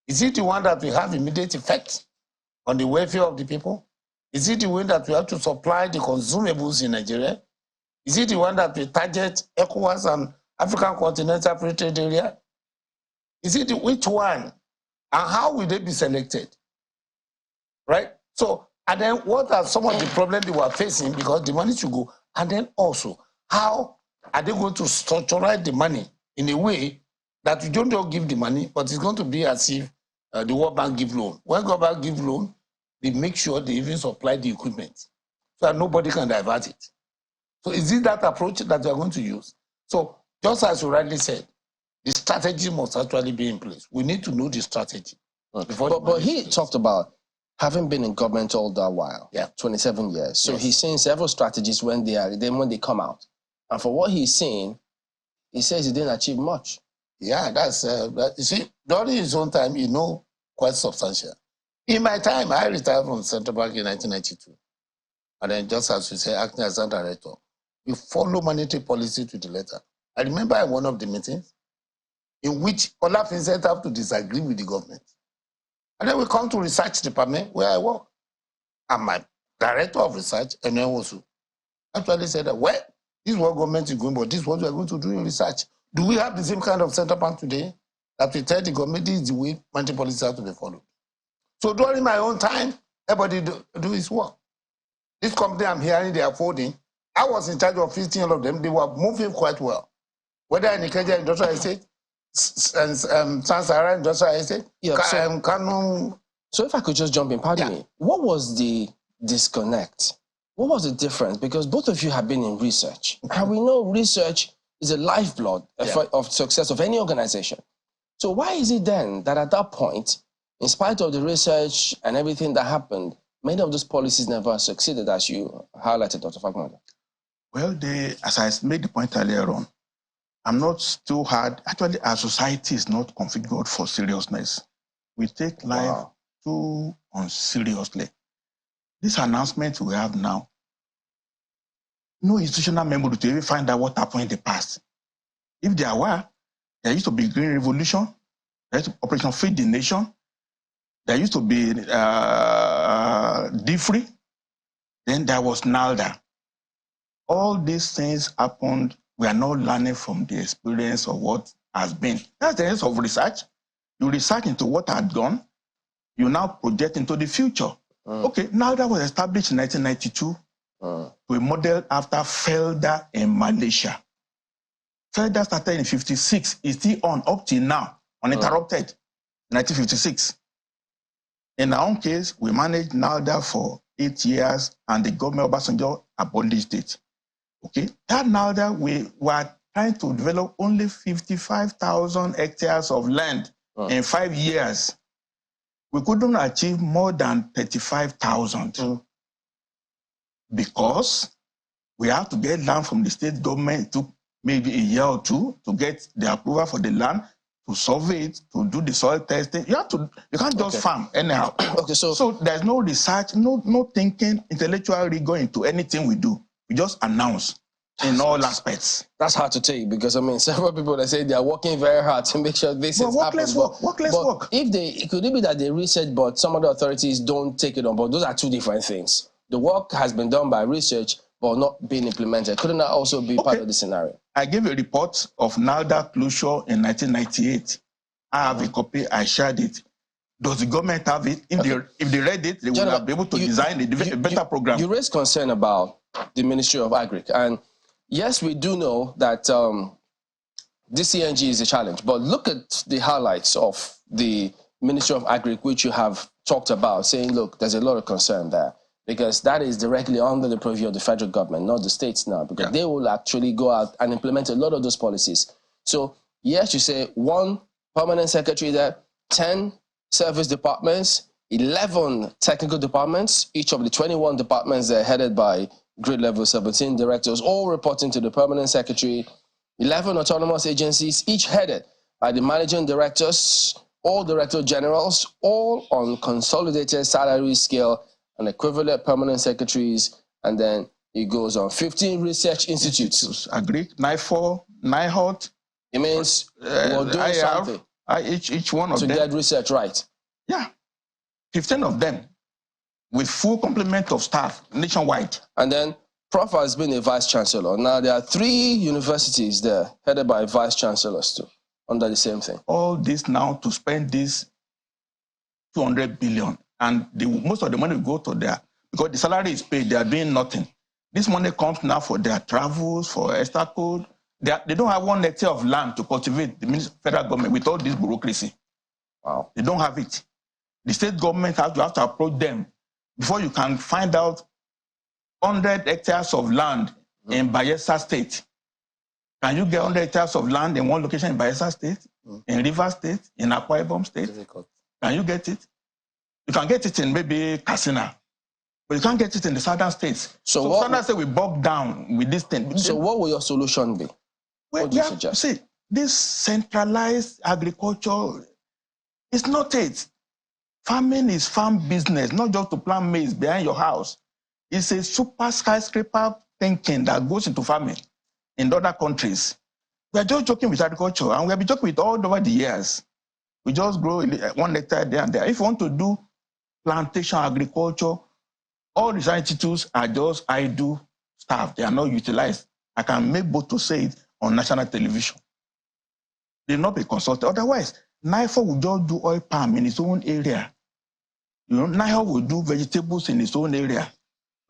Is it the one that will have immediate effect on the welfare of the people? Is it the one that we have to supply the consumables in Nigeria? Is it the one that will target ECOWAS and African Continental Free Trade Area? Is it which one? And how will they be selected? Right? So, and then what are some of the problems they were facing because the money should go? And then also, how are they going to structuralize the money in a way that you don't just give the money, but it's going to be as if the World Bank give loan. When World Bank give loan, they make sure they even supply the equipment so that nobody can divert it. So is it that approach that we are going to use? So just as you rightly said, the strategy must actually be in place. We need to know the strategy. But he talked about having been in government all that while, 27 years. So he's seen several strategies when they come out. And for what he's seen, he says he didn't achieve much. Yeah, that's, you see, during his own time, quite substantial. In my time, I retired from Central Bank in 1992. And then just as you say, acting as a director, we follow monetary policy to the letter. I remember in one of the meetings in which Olaf Vincent have to disagree with the government. And then we come to research department where I work. And my director of research, and then also, actually said that, well, this is what government is going, but this is what we are going to do in research. Do we have the same kind of Central Bank today that we tell the government this is the way monetary policy has to be followed? So during my own time, everybody do his work. This company I'm hearing they are folding, I was in charge of 15 of them. They were moving quite well. Whether in Ikeja Industrial Estate, Sansara Industrial Estate, Kano. So if I could just jump in, pardon me, what was the disconnect? What was the difference? Because both of you have been in research. And we know research is a lifeblood of success of any organization. So why is it then that at that point, in spite of the research and everything that happened, many of those policies never succeeded, as you highlighted, Dr. Fagmada? Well, as I made the point earlier on, I'm not too hard. Actually, our society is not configured for seriousness. We take life too unseriously. This announcement we have now, no institutional member to even find out what happened in the past. If they are aware, there used to be Green Revolution, there used to be Operation Feed the Nation, there used to be D-Free, then there was NALDA. All these things happened. We are not learning from the experience of what has been. That's the essence of research. You research into what had gone, you now project into the future. Okay, NALDA was established in 1992 to a model after FELDA in Malaysia. FELDA started in 56, it's still on up till now, uninterrupted, 1956. In our own case, we managed NALDA for 8 years and the government of Obasanjo abolished it. Okay, that NALDA, we were trying to develop only 55,000 hectares of land in 5 years. We couldn't achieve more than 35,000 because we have to get land from the state government. It took maybe a year or two to get the approval for the land, to survey it, to do the soil testing. You can't just farm anyhow. So there's no research, no thinking, intellectual rigor into anything we do. We just announce in all aspects. That's hard to take because, I mean, several people that say they are working very hard to make sure this is happening. Work. Could it be that they research, but some of the authorities don't take it on board? Those are two different things. The work has been done by research, but not being implemented. Couldn't that also be part of the scenario? I gave a report of NALDA closure in 1998. I have a copy, I shared it. Does the government have it? If they read it, they will have been able to design a better program. You raised concern about the Ministry of Agric. And yes, we do know that DCNG is a challenge. But look at the highlights of the Ministry of Agric, which you have talked about, saying, look, there's a lot of concern there. Because that is directly under the purview of the federal government, not the states now. Because they will actually go out and implement a lot of those policies. So, yes, you say 1 permanent secretary there, 10 service departments, 11 technical departments. Each of the 21 departments are headed by grade level 17 directors, all reporting to the permanent secretary. 11 autonomous agencies, each headed by the managing directors, all director generals, all on consolidated salary scale, and equivalent permanent secretaries, and then it goes on. 15 research institutes. Agree. NIFO, NIHOT. It means we're doing something. Each one of them. To get research right. Yeah. 15 of them with full complement of staff nationwide. And then Prof has been a vice chancellor. Now there are 3 universities there headed by vice chancellors too, under the same thing. All this now to spend this 200 billion. And most of the money will go to there because the salary is paid. They are doing nothing. This money comes now for their travels, for extra code. They don't have 1 hectare of land to cultivate the federal government with all this bureaucracy. Wow. They don't have it. The state government have to approach them before you can find out 100 hectares of land in Bayelsa State. Can you get 100 hectares of land in one location in Bayelsa State, in Rivers State, in Akwa Ibom State? Difficult. Can you get it? You can get it in maybe Katsina, but you can't get it in the southern states. So southern states will bog down with this thing. So what will your solution be? What do you suggest? See, this centralized agriculture is not it. Farming is farm business, not just to plant maize behind your house. It's a super skyscraper thinking that goes into farming in other countries. We are just joking with agriculture, and we have been joking with all over the years. We just grow 1 hectare there and there. If you want to do plantation agriculture, all these institutes are just idle staff. They are not utilized. I can make both to say it on national television. They will not be consulted. Otherwise, NIFO will just do oil palm in its own area. You know, NIFO will do vegetables in its own area.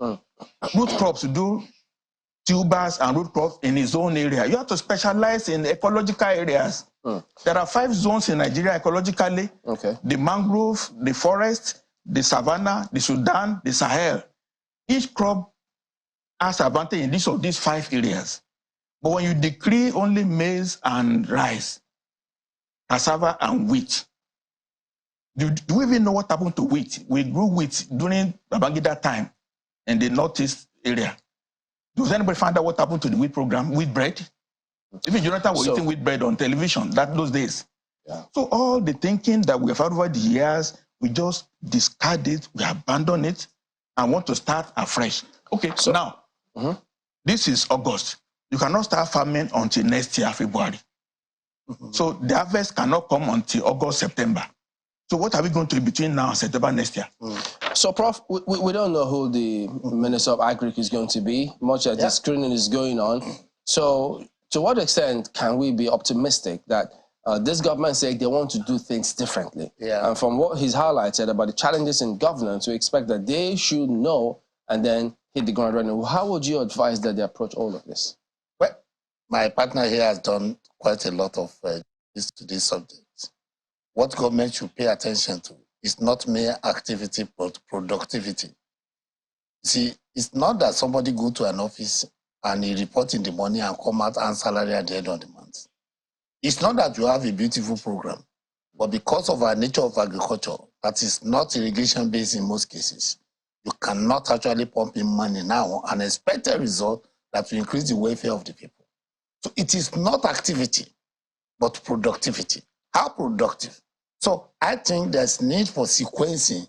Root crops will do tubers and root crops in its own area. You have to specialize in ecological areas. There are 5 zones in Nigeria ecologically. Okay. The mangrove, the forest, the savanna, the Sudan, the Sahel. Each crop has advantage in each of these 5 areas. But when you decree only maize and rice, cassava and wheat, do we even know what happened to wheat? We grew wheat during Babangida time in the northeast area. Does anybody find out what happened to the wheat program, wheat bread? Even Jonathan was eating wheat bread on television those days. Yeah. So all the thinking that we have had over the years, we just discard it, we abandon it, and want to start afresh. Okay, so now, this is August. You cannot start farming until next year, February. So the harvest cannot come until August, September. So what are we going to do between now and September next year? So, Prof, we don't know who the Minister of Agric is going to be, much as the screening is going on. So, to what extent can we be optimistic that this government said they want to do things differently? Yeah. And from what he's highlighted about the challenges in governance, we expect that they should know and then hit the ground running. How would you advise that they approach all of this? Well, my partner here has done quite a lot of this subject. What government should pay attention to is not mere activity, but productivity. See, it's not that somebody go to an office and he report in the money and come out and salary at the end of the month. It's not that you have a beautiful program, but because of our nature of agriculture, that is not irrigation-based in most cases, you cannot actually pump in money now and expect a result that will increase the welfare of the people. So it is not activity, but productivity. How productive? So I think there's need for sequencing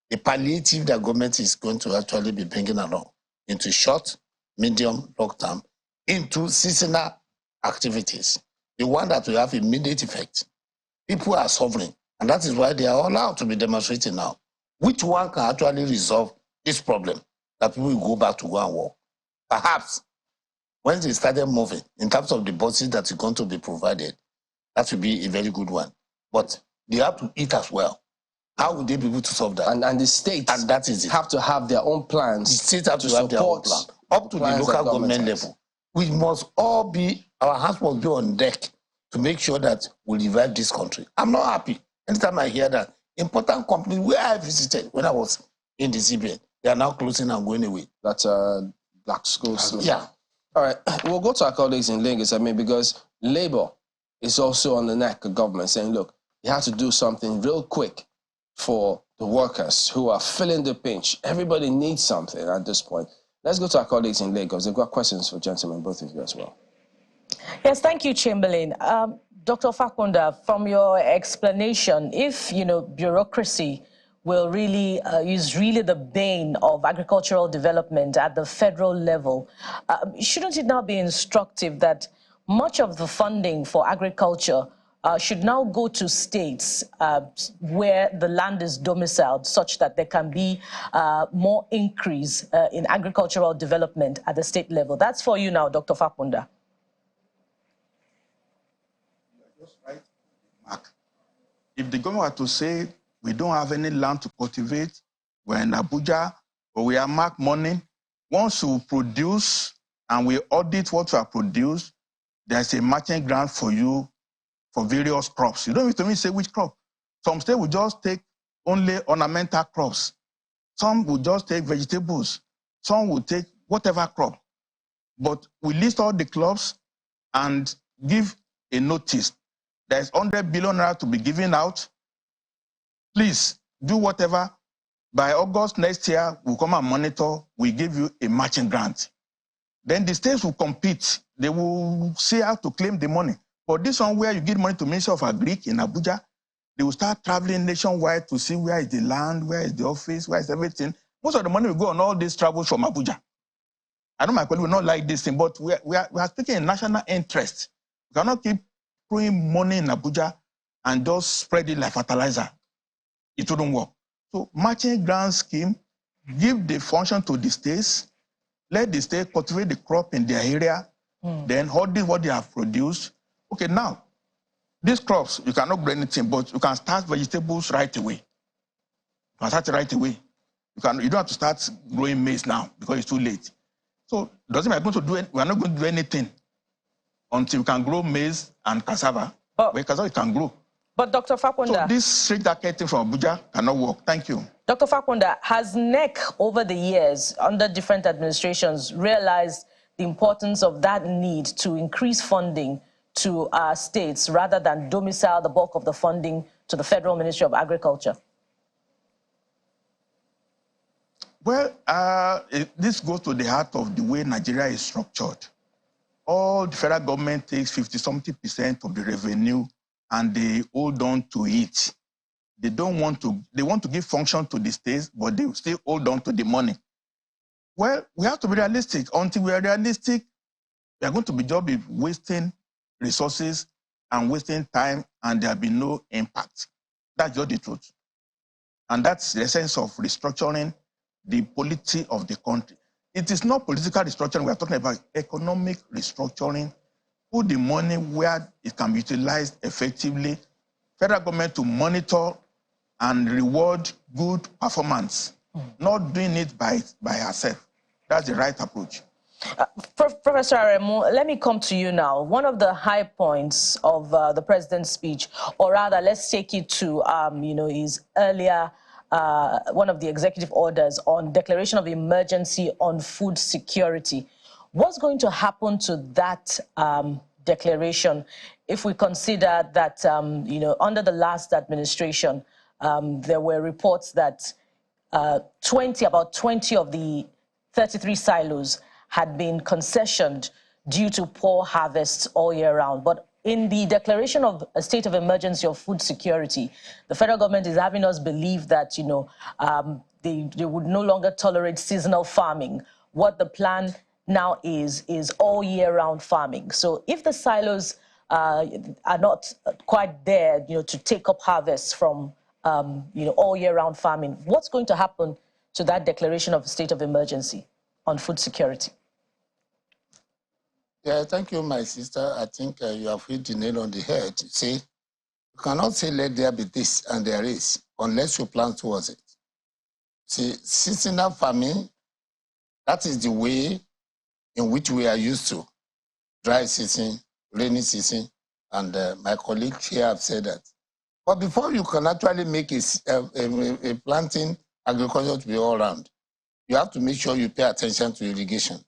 the palliative that government is going to actually be bringing along into short, medium, long term, into seasonal activities. The one that will have immediate effect. People are suffering, and that is why they are allowed to be demonstrating now. Which one can actually resolve this problem that people will go back to go and work? Perhaps when they started moving, in terms of the buses that is going to be provided, that will be a very good one. But they have to eat as well. How would they be able to solve that? And the states and that is it. have to have their own plans. The states have to have their own plan. Up to the local government level. We must all be, our hands must be on deck to make sure that we revive this country. I'm not happy. Anytime I hear that, important companies where I visited when I was in the CBN, they are now closing and going away. That's Black schools. Yeah. All right, we'll go to our colleagues in Lagos, because Labour is also on the neck of government saying, look, you have to do something real quick for the workers who are feeling the pinch. Everybody needs something at this point. Let's go to our colleagues in Lagos. They've got questions for gentlemen, both of you as well. Yes, thank you, Chamberlain. Dr. Fakunda, from your explanation, if, bureaucracy is really the bane of agricultural development at the federal level, shouldn't it now be instructive that much of the funding for agriculture should now go to states where the land is domiciled, such that there can be more increase in agricultural development at the state level? That's for you now, Dr. Fakunda. If the government were to say we don't have any land to cultivate, we're in Abuja, or we are marked money, once you produce and we audit what you have produced, there's a matching grant for you for various crops. You don't need to say which crop. Some states will just take only ornamental crops. Some will just take vegetables. Some will take whatever crop. But we list all the crops and give a notice. There's 100 billion naira to be given out. Please do whatever. By August next year, we'll come and monitor. We give you a matching grant. Then the states will compete. They will see how to claim the money. But this one where you give money to Ministry of Agri in Abuja, they will start traveling nationwide to see where is the land, where is the office, where is everything. Most of the money will go on all these travels from Abuja. I know my colleague will not like this thing, but we are speaking in national interest. We cannot keep throwing money in Abuja and just spread it like fertilizer. It wouldn't work. So matching grant scheme, give the function to the states, let the state cultivate the crop in their area, then audit what they have produced. Okay, now, these crops, you cannot grow anything, but you can start vegetables right away. You can start it right away. You don't have to start growing maize now because it's too late. So doesn't mean we're not going to do anything until you can grow maize and cassava. Where cassava you can grow. But Dr. Fakunda, so this strict marketing from Abuja cannot work. Thank you. Dr. Fakunda, has NEC over the years, under different administrations, realized the importance of that need to increase funding to our states rather than domicile the bulk of the funding to the Federal Ministry of Agriculture? Well, this goes to the heart of the way Nigeria is structured. All the federal government takes 50-something% of the revenue and they hold on to it. They want to give function to the states, but they still hold on to the money. Well, we have to be realistic. Until we are realistic, we are going to be just wasting resources and wasting time, and there will be no impact. That's just the truth. And that's the essence of restructuring the polity of the country. It is not political restructuring. We are talking about economic restructuring. Put the money where it can be utilized effectively. Federal government to monitor and reward good performance, not doing it by herself. That's the right approach. Professor Aremu, let me come to you now. One of the high points of the president's speech, or rather, let's take it to his earlier one of the executive orders on declaration of emergency on food security. What's going to happen to that declaration if we consider that under the last administration there were reports that about 20 of the 33 silos had been concessioned due to poor harvests all year round. But in the declaration of a state of emergency of food security, the federal government is having us believe that they would no longer tolerate seasonal farming. What the plan now is all year round farming. So if the silos are not quite there, to take up harvests from all year round farming, what's going to happen to that declaration of state of emergency on food security? Yeah, thank you, my sister. I think you have hit the nail on the head. See, you cannot say let there be this and there is. unless you plan towards it. See, seasonal farming, that is the way in which we are used to. Dry season, rainy season, and my colleagues here have said that. But before you can actually make a planting agriculture to be all round, you have to make sure you pay attention to irrigation.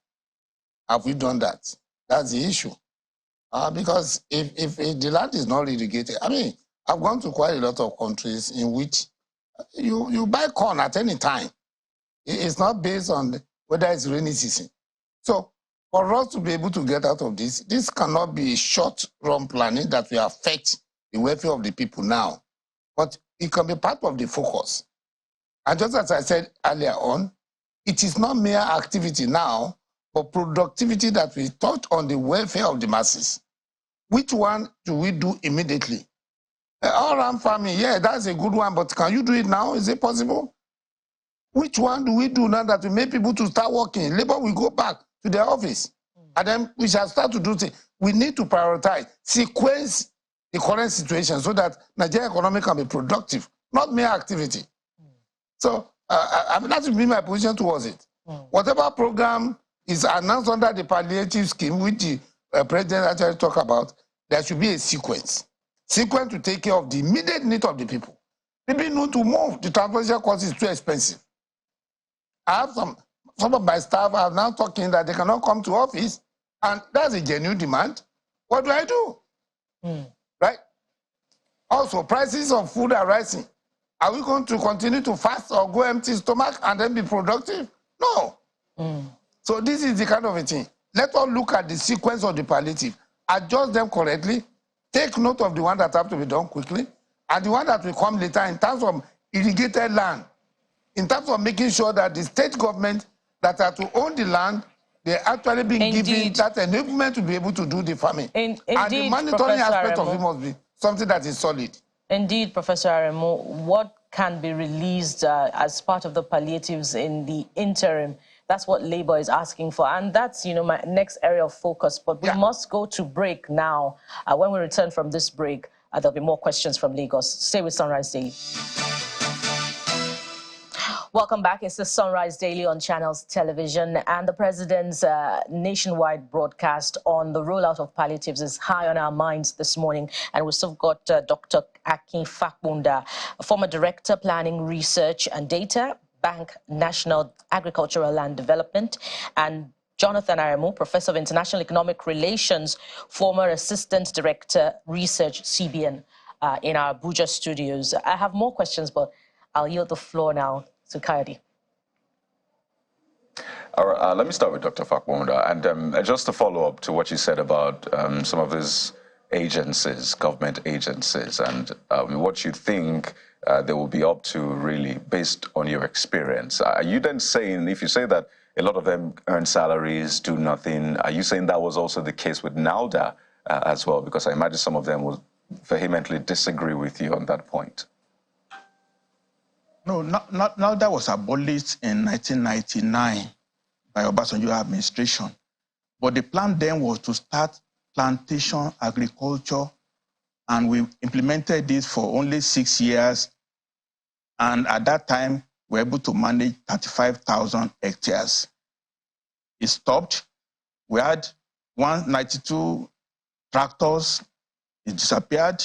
Have we done that? That's the issue. Because if the land is not irrigated, I mean, I've gone to quite a lot of countries in which you buy corn at any time. It's not based on whether it's rainy season. So for us to be able to get out of this cannot be short-run planning that will affect the welfare of the people now. But it can be part of the focus. And just as I said earlier on, it is not mere activity now, but productivity that will touch on the welfare of the masses. Which one do we do immediately? All-round farming, yeah, that's a good one, but can you do it now? Is it possible? Which one do we do now that will make people to start working? Labor will go back to their office. And then we shall start to do things. We need to prioritize, sequence the current situation so that Nigerian economy can be productive, not mere activity. So I mean, that would be my position towards it. Whatever program is announced under the palliative scheme, which the president actually talked about, there should be a sequence. Sequence to take care of the immediate need of the people. People need to move. The transportation cost is too expensive. I have some of my staff are now talking that they cannot come to office, and that's a genuine demand. What do I do? Right? Also, prices of food are rising. Are we going to continue to fast or go empty stomach and then be productive? No. So this is the kind of a thing. Let us look at the sequence of the palliative, adjust them correctly, take note of the one that have to be done quickly, and the one that will come later in terms of irrigated land, in terms of making sure that the state government that are to own the land, they're actually being given that enablement to be able to do the farming. And the monitoring aspect of it must be something that is solid. Indeed, Professor Aremu, what can be released as part of the palliatives in the interim? That's what Labour is asking for. And that's, my next area of focus. But we must go to break now. When we return from this break, there'll be more questions from Lagos. Stay with Sunrise Daily. Welcome back. It's the Sunrise Daily on Channels Television, and the President's nationwide broadcast on the rollout of palliatives is high on our minds this morning. And we've still got Dr. Akin Fakbunda, former Director, Planning, Research and Data, Bank National Agricultural Land Development, and Jonathan Aremu, Professor of International Economic Relations, former Assistant Director, Research, CBN, in our Abuja studios. I have more questions, but I'll yield the floor now to Coyote. All right, let me start with Dr. Fakbunda. And just to follow up to what you said about some of these agencies, government agencies, and what you think they will be up to really based on your experience. Are you then saying, if you say that a lot of them earn salaries, do nothing, are you saying that was also the case with NAUDA as well? Because I imagine some of them will vehemently disagree with you on that point. No, NAUDA was abolished in 1999 by Obasanjo administration. But the plan then was to start plantation agriculture, and we implemented this for only 6 years. And at that time, we were able to manage 35,000 hectares. It stopped. We had 192 tractors. It disappeared.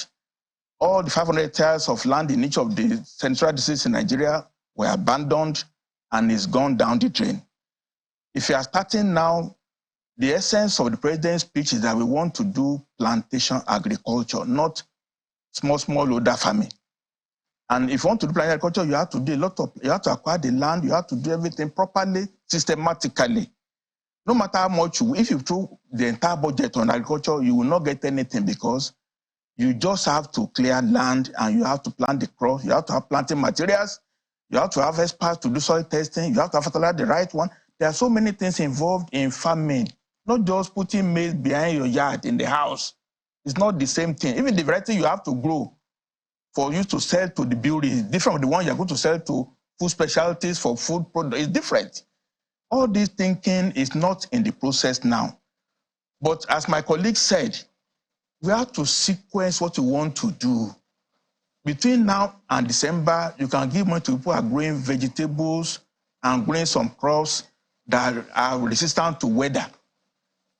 All the 500 hectares of land in each of the central districts in Nigeria were abandoned, and it's gone down the drain. If you are starting now, the essence of the president's speech is that we want to do plantation agriculture, not small order farming. And if you want to do plantation agriculture, you have to do you have to acquire the land, you have to do everything properly, systematically. No matter how much if you throw the entire budget on agriculture, you will not get anything, because you just have to clear land and you have to plant the crops, you have to have planting materials, you have to have experts to do soil testing, you have to have fertilizer the right one. There are so many things involved in farming, not just putting maize behind your yard in the house. It's not the same thing. Even the variety you have to grow for you to sell to the building is different from the one you're going to sell to food specialties for food products. It's different. All this thinking is not in the process now. But as my colleague said, we have to sequence what we want to do. between now and December, you can give money to people who are growing vegetables and growing some crops that are resistant to weather.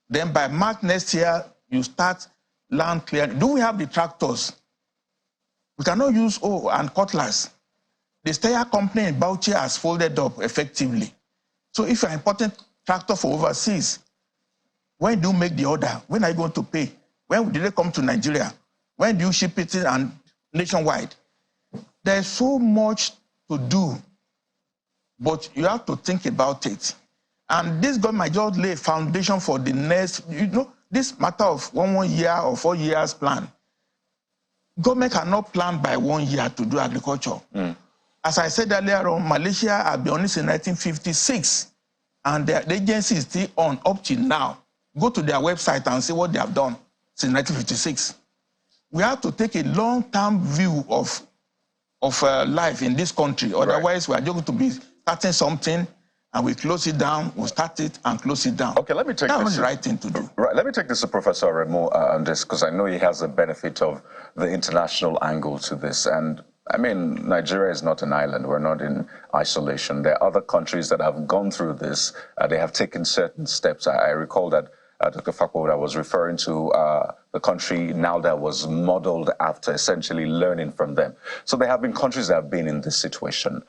Then by March next year, you start land clearing. Do we have the tractors? We cannot use and cutlass. The Steyr company in Bauchi has folded up effectively. So if you're importing tractor for overseas, when do you make the order? When are you going to pay? When did they come to Nigeria? When do you ship it in and nationwide? There's so much to do, but you have to think about it. And this government might just lay a foundation for the next, this matter of one year or 4 years plan. Government cannot plan by 1 year to do agriculture. As I said earlier on, Malaysia have been on this in 1956, and the agency is still on up till now. Go to their website and see what they have done since 1956. We have to take a long-term view of life in this country. Otherwise, we are just going to be starting something and we close it down, we start it and close it down. Okay, let me take That's the right thing to do. Right, let me take this to Professor Remo on this, because I know he has the benefit of the international angle to this. And I mean, Nigeria is not an island. We're not in isolation. There are other countries that have gone through this. They have taken certain steps. I recall that Dr. Fakwoda was referring to the country now that was modeled after essentially learning from them. So there have been countries that have been in this situation.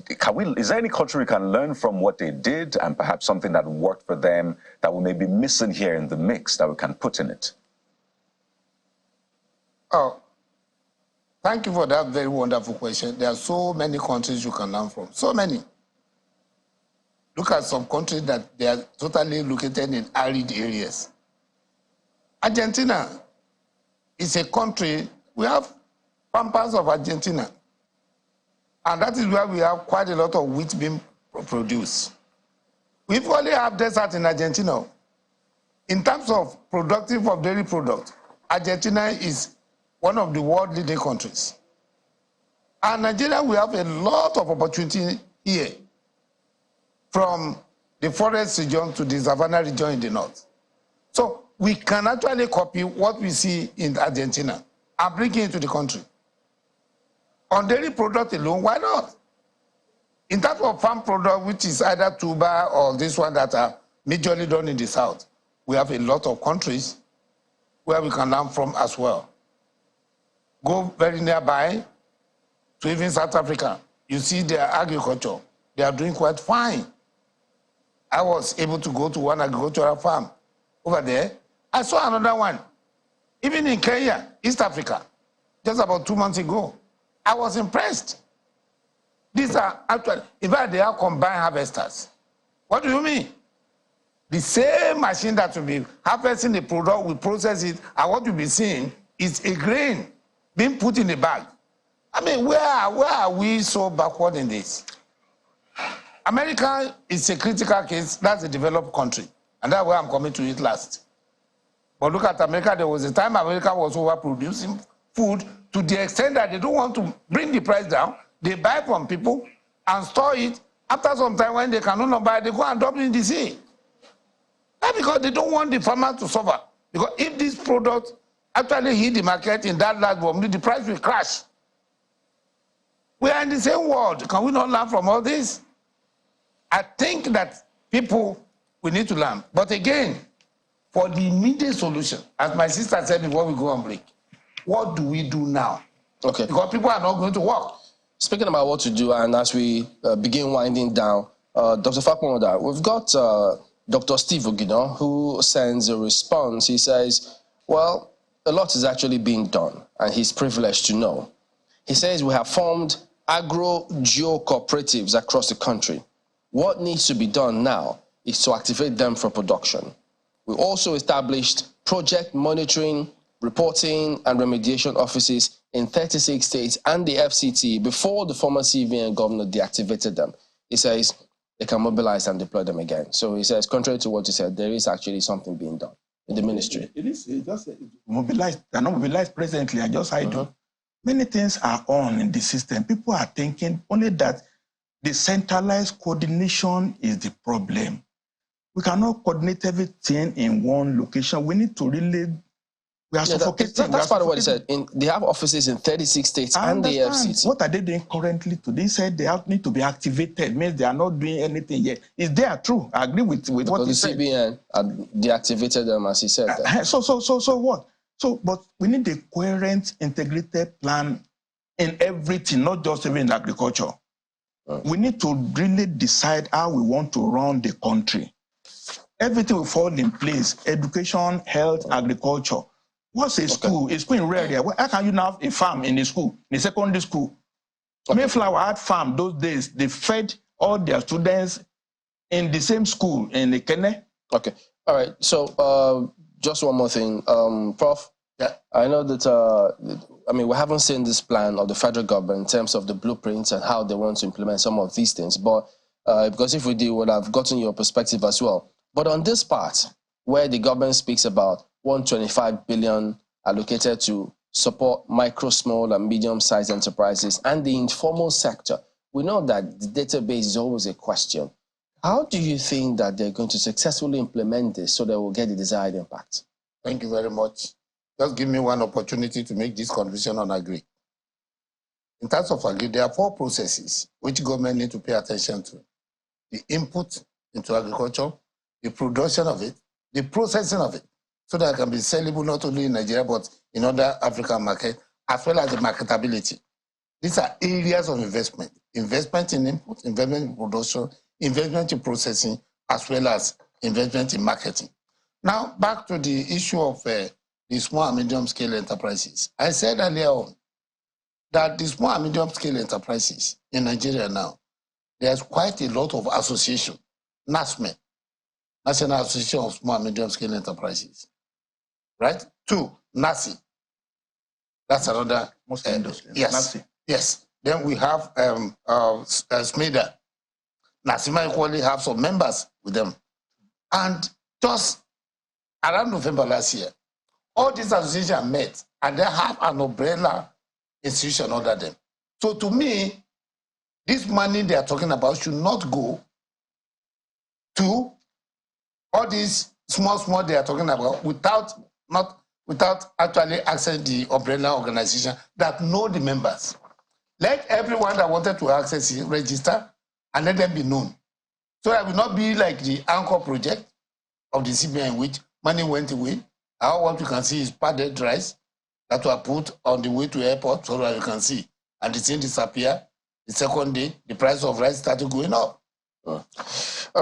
Is there any country we can learn from what they did and perhaps something that worked for them that we may be missing here in the mix that we can put in it? Oh, thank you for that very wonderful question. There are so many countries you can learn from, so many. Look at some countries that they are totally located in arid areas. Argentina is a country, we have pampas of Argentina. And that is where we have quite a lot of wheat being produced. We only have desert in Argentina. In terms of productive of dairy product, Argentina is one of the world leading countries. And Nigeria, we have a lot of opportunity here, from the forest region to the savanna region in the north. So we can actually copy what we see in Argentina and bring it into the country. On dairy product alone, why not? In terms of farm product, which is either tuber or this one that are majorly done in the south, we have a lot of countries where we can learn from as well. Go very nearby to even South Africa. You see their agriculture. They are doing quite fine. I was able to go to one agricultural farm over there. I saw another one, even in Kenya, East Africa, just about 2 months ago. I was impressed. These are actually, in fact, they are combined harvesters. What do you mean? The same machine that will be harvesting the product, we process it, and what you'll be seeing is a grain being put in a bag. I mean, where are we so backward in this? America is a critical case. That's a developed country, and that's where I'm coming to it last. But look at America. There was a time America was overproducing food to the extent that they don't want to bring the price down. They buy from people and store it. After some time, when they can no longer buy, they go and dump it in the sea. That's because they don't want the farmer to suffer. Because if this product actually hit the market in that large volume, the price will crash. We are in the same world. Can we not learn from all this? I think that people, we need to learn. But again, for the immediate solution, as my sister said before we go on break, what do we do now? Okay. Because people are not going to work. Speaking about what to do, and as we begin winding down, Dr. Fakwoda, we've got Dr. Steve Ogino, who sends a response. He says, well, a lot is actually being done, and he's privileged to know. He says we have formed agro-geo cooperatives across the country. What needs to be done now is to activate them for production. We also established project monitoring, reporting, and remediation offices in 36 states and the FCT before the former CVN governor deactivated them. He says they can mobilize and deploy them again. So he says, contrary to what he said, there is actually something being done in the ministry. It is just mobilized. They're not mobilized presently. I do. Many things are on in the system. People are thinking only that the centralized coordination is the problem. We cannot coordinate everything in one location. We We are suffocating. That's part of what he said. They have offices in 36 states and the FCT. What are they doing currently? They said they need to be activated. Means they are not doing anything yet. Is there true? I agree with what he said. The CBN deactivated them, as he said. So what? But we need a coherent, integrated plan in everything, not just even in agriculture. We need to really decide how we want to run the country. Everything will fall in place: education, health, agriculture. What's a school? A school in rural area. How can you now have a farm in a school, in a secondary school? Mayflower had farm those days. They fed all their students in the same school in the Kenya. Okay. All right. So just one more thing, Prof. Yeah. I know that we haven't seen this plan of the federal government in terms of the blueprints and how they want to implement some of these things. But because if we did, we would have gotten your perspective as well. But on this part, where the government speaks about 125 billion allocated to support micro, small, and medium-sized enterprises and the informal sector, we know that the database is always a question. How do you think that they're going to successfully implement this so they will get the desired impact? Thank you very much. Just give me one opportunity to make this contribution on agri. In terms of agri, there are 4 processes which government need to pay attention to: the input into agriculture, the production of it, the processing of it, so that it can be sellable not only in Nigeria but in other African markets, as well as the marketability. These are areas of investment: investment in input, investment in production, investment in processing, as well as investment in marketing. Now, back to the issue of the small and medium-scale enterprises. I said earlier on that the small and medium-scale enterprises in Nigeria now, there's quite a lot of association, NASME, National Association of Small and Medium-Scale Enterprises, right? 2, NASI. That's another. Yes. NASI. Yes. Then we have SMEDA. NASIMA equally have some members with them. And just around November last year, all these associations met and they have an umbrella institution under them. So to me, this money they are talking about should not go to all these small they are talking about without actually accessing the umbrella organization that know the members. Let everyone that wanted to access it register and let them be known. So that will not be like the anchor project of the CBN in which money went away. Now what you can see is padded rice that were put on the way to airport so that you can see. And the thing disappeared. The second day, the price of rice started going up. All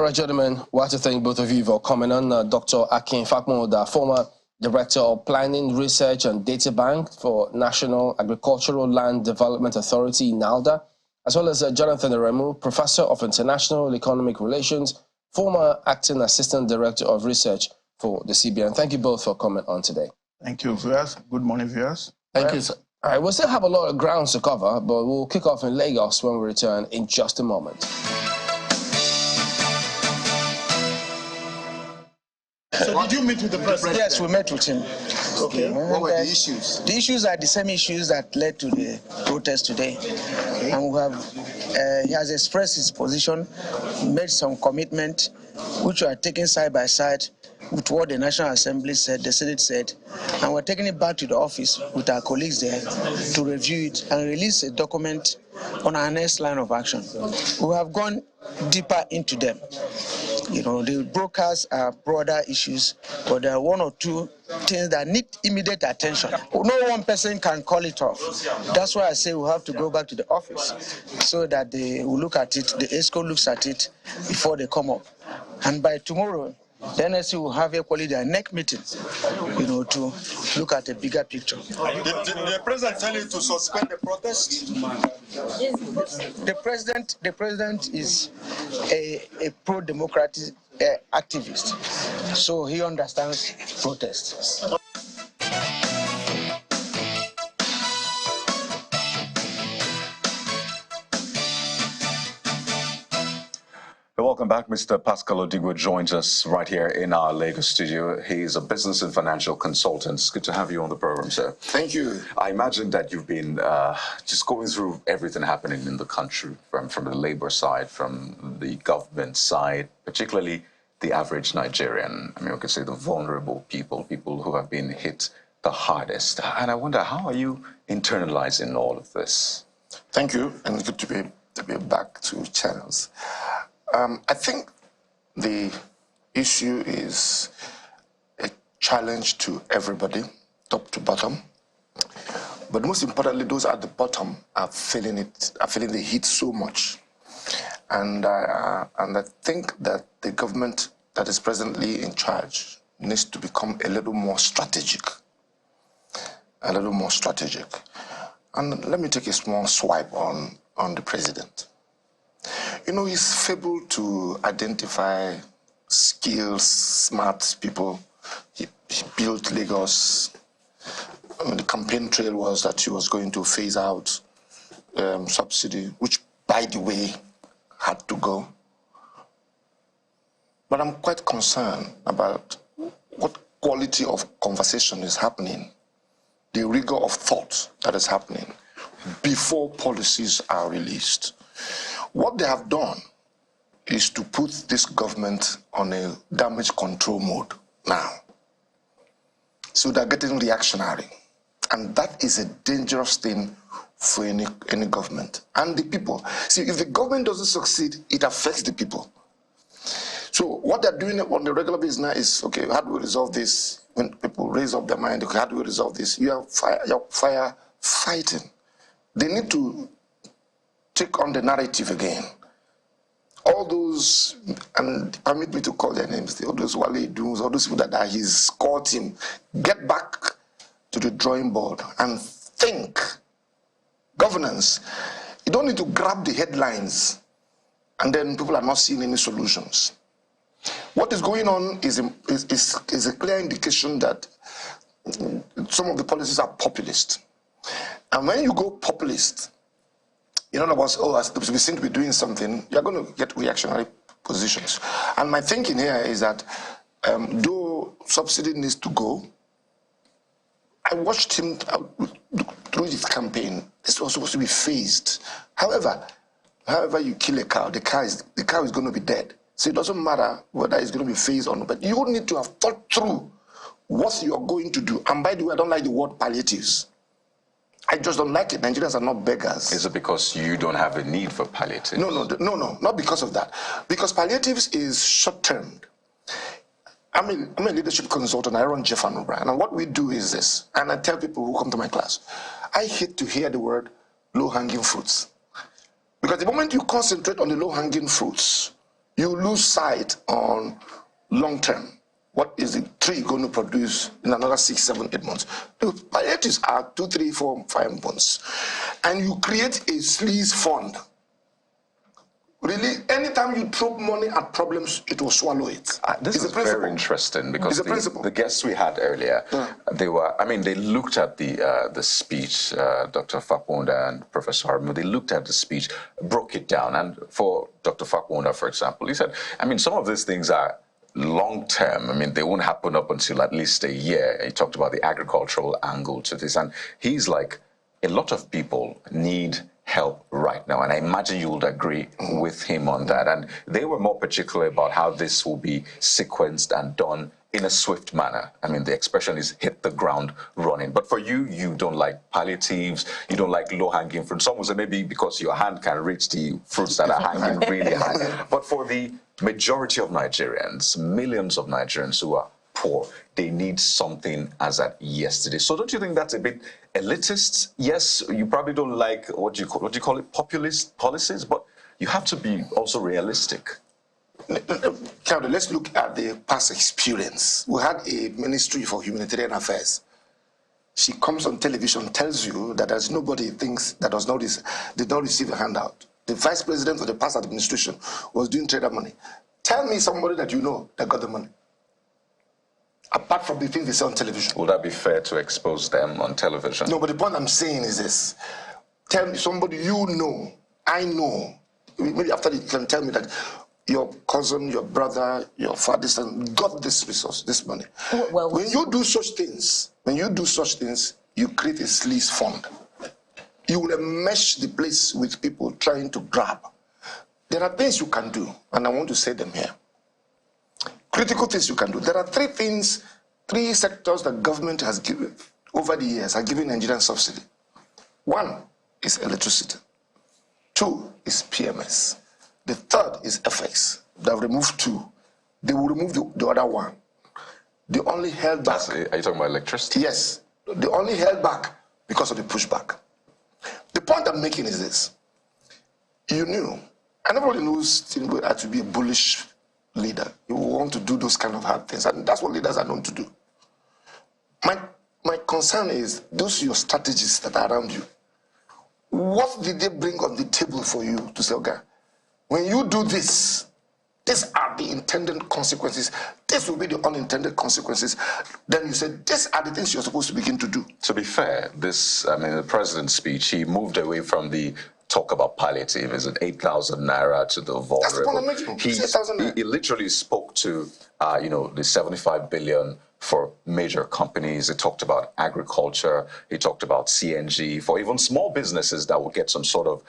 right, gentlemen, we have to thank both of you for coming on. Dr. Akin Fakmoda, former Director of Planning, Research and Data Bank for National Agricultural Land Development Authority, NALDA, as well as Jonathan Aremu, Professor of International Economic Relations, former Acting Assistant Director of Research for the CBN. Thank you both for coming on today. Thank you, viewers. Good morning, viewers. Thank you, sir. All right, we'll still have a lot of grounds to cover, but we'll kick off in Lagos when we return in just a moment. So did you meet with the president? Yes, we met with him. Okay. What were the issues? The issues are the same issues that led to the protest today. Okay. And we have, he has expressed his position, made some commitment, which are taken side by side with what the National Assembly said, the Senate said, and we're taking it back to the office with our colleagues there to review it and release a document on our next line of action. We have gone deeper into them. You know, the brokers are broader issues, but there are 1 or 2 things that need immediate attention. No one person can call it off. That's why I say we have to go back to the office so that they will look at it, the ESCO looks at it before they come up. And by tomorrow, the NSC will have equally their next meeting, you know, to look at a bigger picture. Did the president tell you to suspend the protest? The president is a pro-democratic activist, so he understands protests. Welcome back. Mr. Pascal Odigwe joins us right here in our Lagos studio. He is a business and financial consultant. It's good to have you on the program, sir. Thank you. I imagine that you've been just going through everything happening in the country, from the labor side, from the government side, particularly the average Nigerian. I mean, we could say the vulnerable people who have been hit the hardest. And I wonder, how are you internalizing all of this? Thank you, and good to be back to channels. I think the issue is a challenge to everybody, top to bottom. But most importantly, those at the bottom are feeling the heat so much. And I think that the government that is presently in charge needs to become a little more strategic. And let me take a small swipe on the president. You know, he's able to identify skilled, smart people. He built Lagos. I mean, the campaign trail was that he was going to phase out subsidy, which, by the way, had to go. But I'm quite concerned about what quality of conversation is happening, the rigor of thought that is happening before policies are released. What they have done is to put this government on a damage control mode now. So they're getting reactionary. And that is a dangerous thing for any government. And the people. See, if the government doesn't succeed, it affects the people. So what they're doing on the regular basis now is, okay, how do we resolve this? When people raise up their mind, okay, how do we resolve this? You're fire fighting. They need to take on the narrative again. All those, and permit me to call their names, all those Wale Dunes, all those people that are his core team, get back to the drawing board and think governance. You don't need to grab the headlines and then people are not seeing any solutions. What is going on is a clear indication that some of the policies are populist. And when you go populist, in other words, we seem to be doing something, you're going to get reactionary positions. And my thinking here is that though subsidy needs to go, I watched him through his campaign. This was supposed to be phased. However you kill a cow, the cow is going to be dead. So it doesn't matter whether it's going to be phased or not, but you need to have thought through what you're going to do. And by the way, I don't like the word palliatives. I just don't like it. Nigerians are not beggars. Is it because you don't have a need for palliatives? No, not because of that. Because palliatives is short-term. I'm a leadership consultant. I run Jeff and O'Brien. And what we do is this, and I tell people who come to my class, I hate to hear the word low-hanging fruits. Because the moment you concentrate on the low-hanging fruits, you lose sight on long-term. What is the tree going to produce in another 6, 7, 8 months? The palliatives are 2, 3, 4, 5 months. And you create a sleaze fund. Really, anytime you throw money at problems, it will swallow it. This is very interesting because the guests we had earlier, they looked at the speech, Dr. Faponda and Professor Harmo, they looked at the speech, broke it down. And for Dr. Faponda, for example, he said, some of these things are long term. They won't happen up until at least a year. He talked about the agricultural angle to this. And he's like, a lot of people need help right now. And I imagine you would agree with him on that. And they were more particular about how this will be sequenced and done in a swift manner. The expression is hit the ground running. But for you, you don't like palliatives, you don't like low-hanging fruits. Some would say maybe because your hand can reach the fruits that are hanging really high. But for the majority of Nigerians, millions of Nigerians who are poor, they need something as at yesterday. So don't you think that's a bit elitist? Yes, you probably don't like what do you call it, populist policies, but you have to be also realistic. Claudia, let's look at the past experience. We had a Ministry for Humanitarian Affairs. She comes on television, tells you that there's nobody thinks that did not receive a handout. The vice president of the past administration was doing trader money. Tell me somebody that you know that got the money. Apart from the things they say on television. Would that be fair to expose them on television? No, but the point I'm saying is this. Tell me somebody you know, I know. Maybe after you can tell me that your cousin, your brother, your father got this resource, this money. Well, when you do such things, you create a sleaze fund. You will enmesh the place with people trying to grab. There are things you can do, and I want to say them here. Critical things you can do. There are three sectors that government has over the years are giving Nigerian subsidy. One is electricity. Two is PMS. The third is FX. They have removed two. They will remove the other one. They only held back. Are you talking about electricity? Yes. They only held back because of the pushback. The point I'm making is this. You knew, and everybody knows Tinubu had to be a bullish leader. You want to do those kind of hard things, and that's what leaders are known to do. My concern is those your strategies that are around you. What did they bring on the table for you to say, okay, when you do this, these are the intended consequences. This will be the unintended consequences. Then you said, these are the things you're supposed to begin to do. To be fair, the president's speech, he moved away from the talk about palliative. Is it 8,000 naira to the vulnerable? That's the point I'm making. He literally spoke to, the 75 billion for major companies. He talked about agriculture. He talked about CNG for even small businesses that would get some sort of,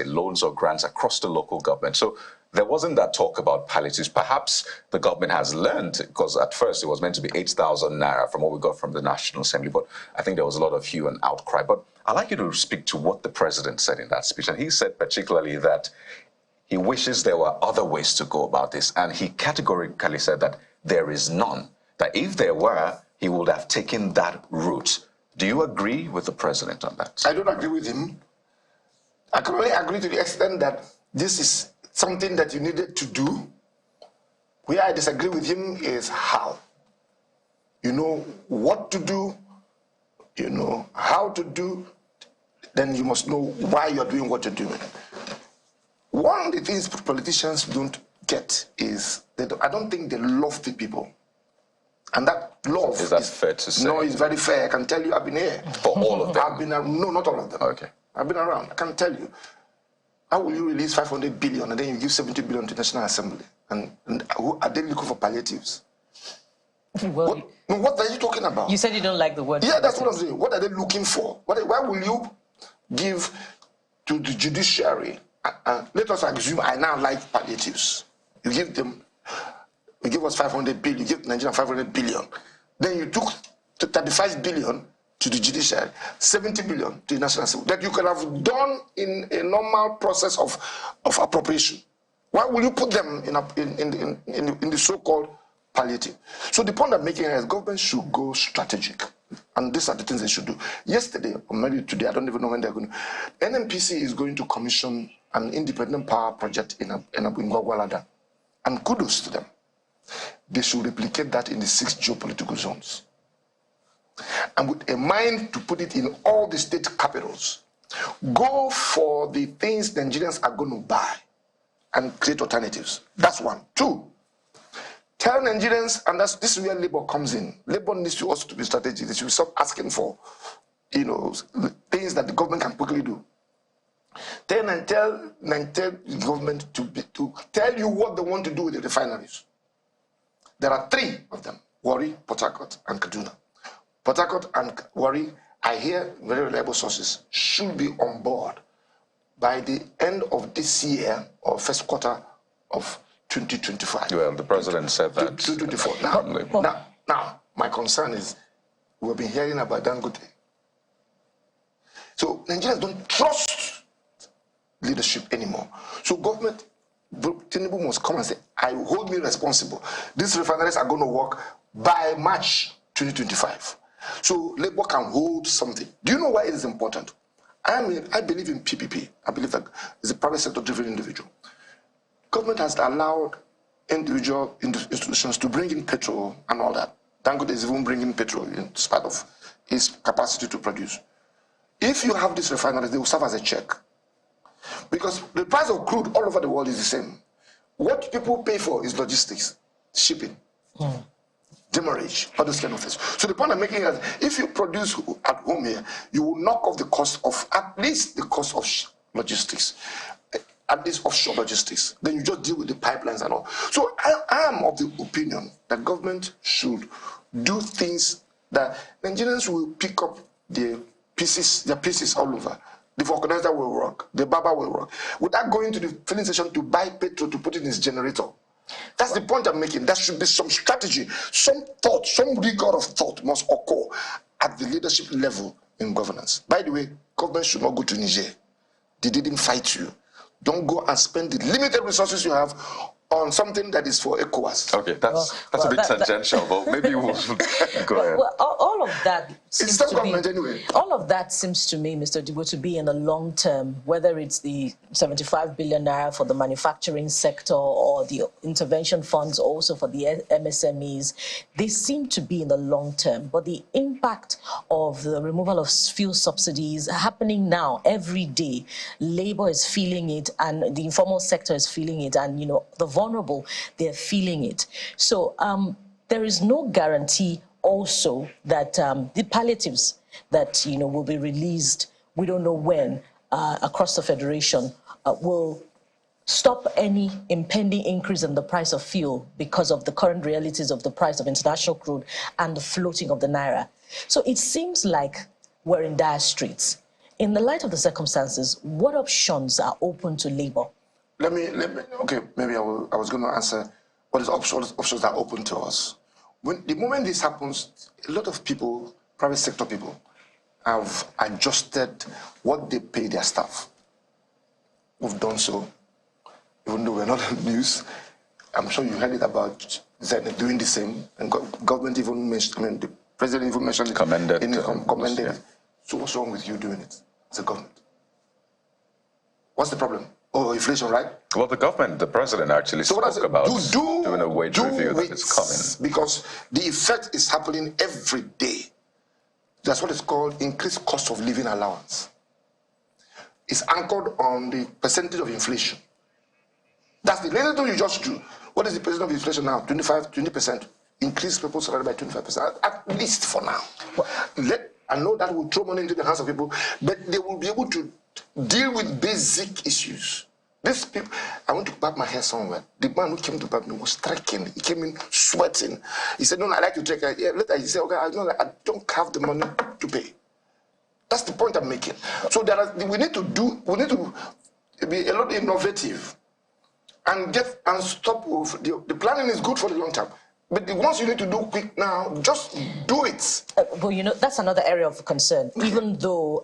loans or grants across the local government. So there wasn't that talk about palliatives. Perhaps the government has learned, because at first it was meant to be 8,000 naira from what we got from the National Assembly, but I think there was a lot of hue and outcry. But I'd like you to speak to what the president said in that speech. And he said particularly that he wishes there were other ways to go about this. And he categorically said that there is none. That if there were, he would have taken that route. Do you agree with the president on that? I don't agree with him. I can only agree to the extent that this is something that you needed to do. Where I disagree with him is how. You know what to do, you know how to do, then you must know why you're doing what you're doing. One of the things politicians don't get is that I don't think they love the people. And that love is that fair to say? No, it's very fair. I can tell you I've been here. For all of them? I've been no, not all of them. Okay. I've been around. I can tell you. How will you release 500 billion and then you give 70 billion to the National Assembly? And are they looking for palliatives? Well, what are you talking about? You said you don't like the word. Yeah, that's what I'm saying. What are they looking for? Why will you give to the judiciary? Let us assume I now like palliatives. You give them, you give us 500 billion, you give Nigeria 500 billion. Then you took 35 billion to the judiciary, 70 billion to the National Assembly, that you could have done in a normal process of appropriation. Why will you put them in the so-called palliative? So the point I'm making is government should go strategic. And these are the things they should do. Yesterday, or maybe today, I don't even know when they're going to. NNPC is going to commission an independent power project in Gwagwalada. And kudos to them. They should replicate that in the 6 geopolitical zones. And with a mind to put it in all the state capitals, go for the things Nigerians are going to buy and create alternatives. That's one. 2, tell Nigerians, and this is where labor comes in. Labor needs to also to be strategic. They should stop asking for, things that the government can quickly do. Tell the government to tell you what they want to do with the refineries. There are 3 of them: Warri, Port Harcourt, and Kaduna. Port Harcourt and Warri, I hear very reliable sources, should be on board by the end of this year or first quarter of 2025. Well, the president said that. 2024. Now, my concern is we've been hearing about Dangote. So Nigerians don't trust leadership anymore. So government, Tinubu must come and say, I hold me responsible. These refineries are going to work by March 2025. So labor can hold something. Do you know why it is important? I believe in PPP. I believe that it's a private sector driven individual. Government has allowed individual institutions to bring in petrol and all that. Dangote is even bringing petrol in spite of its capacity to produce. If you have these refineries, they will serve as a check. Because the price of crude all over the world is the same. What people pay for is logistics, shipping, demurrage, all those kind of things. So the point I'm making is, if you produce at home here, you will knock off the cost of, at least the cost of logistics, at least offshore logistics. Then you just deal with the pipelines and all. So I am of the opinion that government should do things that Nigerians will pick up their pieces all over. The vulcanizer will work, the barber will work, without going to the filling station to buy petrol to put in his generator. That's the point I'm making. There should be some strategy, some thought, some rigor of thought must occur. at the leadership level in governance. By the way, government should not go to Niger. They didn't fight you. Don't go and spend the limited resources you have on something that is for ECOWAS. Okay, that's a bit tangential, but maybe we'll go ahead. Well, all of that seems to be, anyway. All of that seems to me, Mr. Dibo, to be in the long term, whether it's the 75 billion naira for the manufacturing sector or the intervention funds also for the MSMEs, they seem to be in the long term. But the impact of the removal of fuel subsidies happening now every day, labor is feeling it and the informal sector is feeling it, and the vulnerable, they're feeling it. So there is no guarantee also that the palliatives that will be released, we don't know when, across the Federation, will stop any impending increase in the price of fuel because of the current realities of the price of international crude and the floating of the naira. So it seems like we're in dire straits. In the light of the circumstances, what options are open to labor? Let me, okay, maybe I was going to answer what is options that are open to us. The moment this happens, a lot of people, private sector people, have adjusted what they pay their staff. We've done so, even though we're not in the news. I'm sure you heard it about Zenith doing the same, and government even mentioned, the president even mentioned it. Commended it. So what's wrong with you doing it as a government? What's the problem? Oh, inflation, right? Well, the president actually spoke about doing a wage review that is coming. Because the effect is happening every day. That's what is called increased cost of living allowance. It's anchored on the percentage of inflation. That's the latest thing you just do. What is the percentage of inflation now? 20%. Increase people's salary by 25%, at least for now. I know that will throw money into the hands of people, but they will be able to deal with basic issues. These people, I want to back my hair somewhere. The man who came to back me was striking. He came in sweating. He said, no, I like to take it. Yeah, later he said, okay, I don't have the money to pay. That's the point I'm making. So we need to be a lot innovative and stop with the planning is good for the long term. But the ones you need to do quick now, just do it. But that's another area of concern. Even though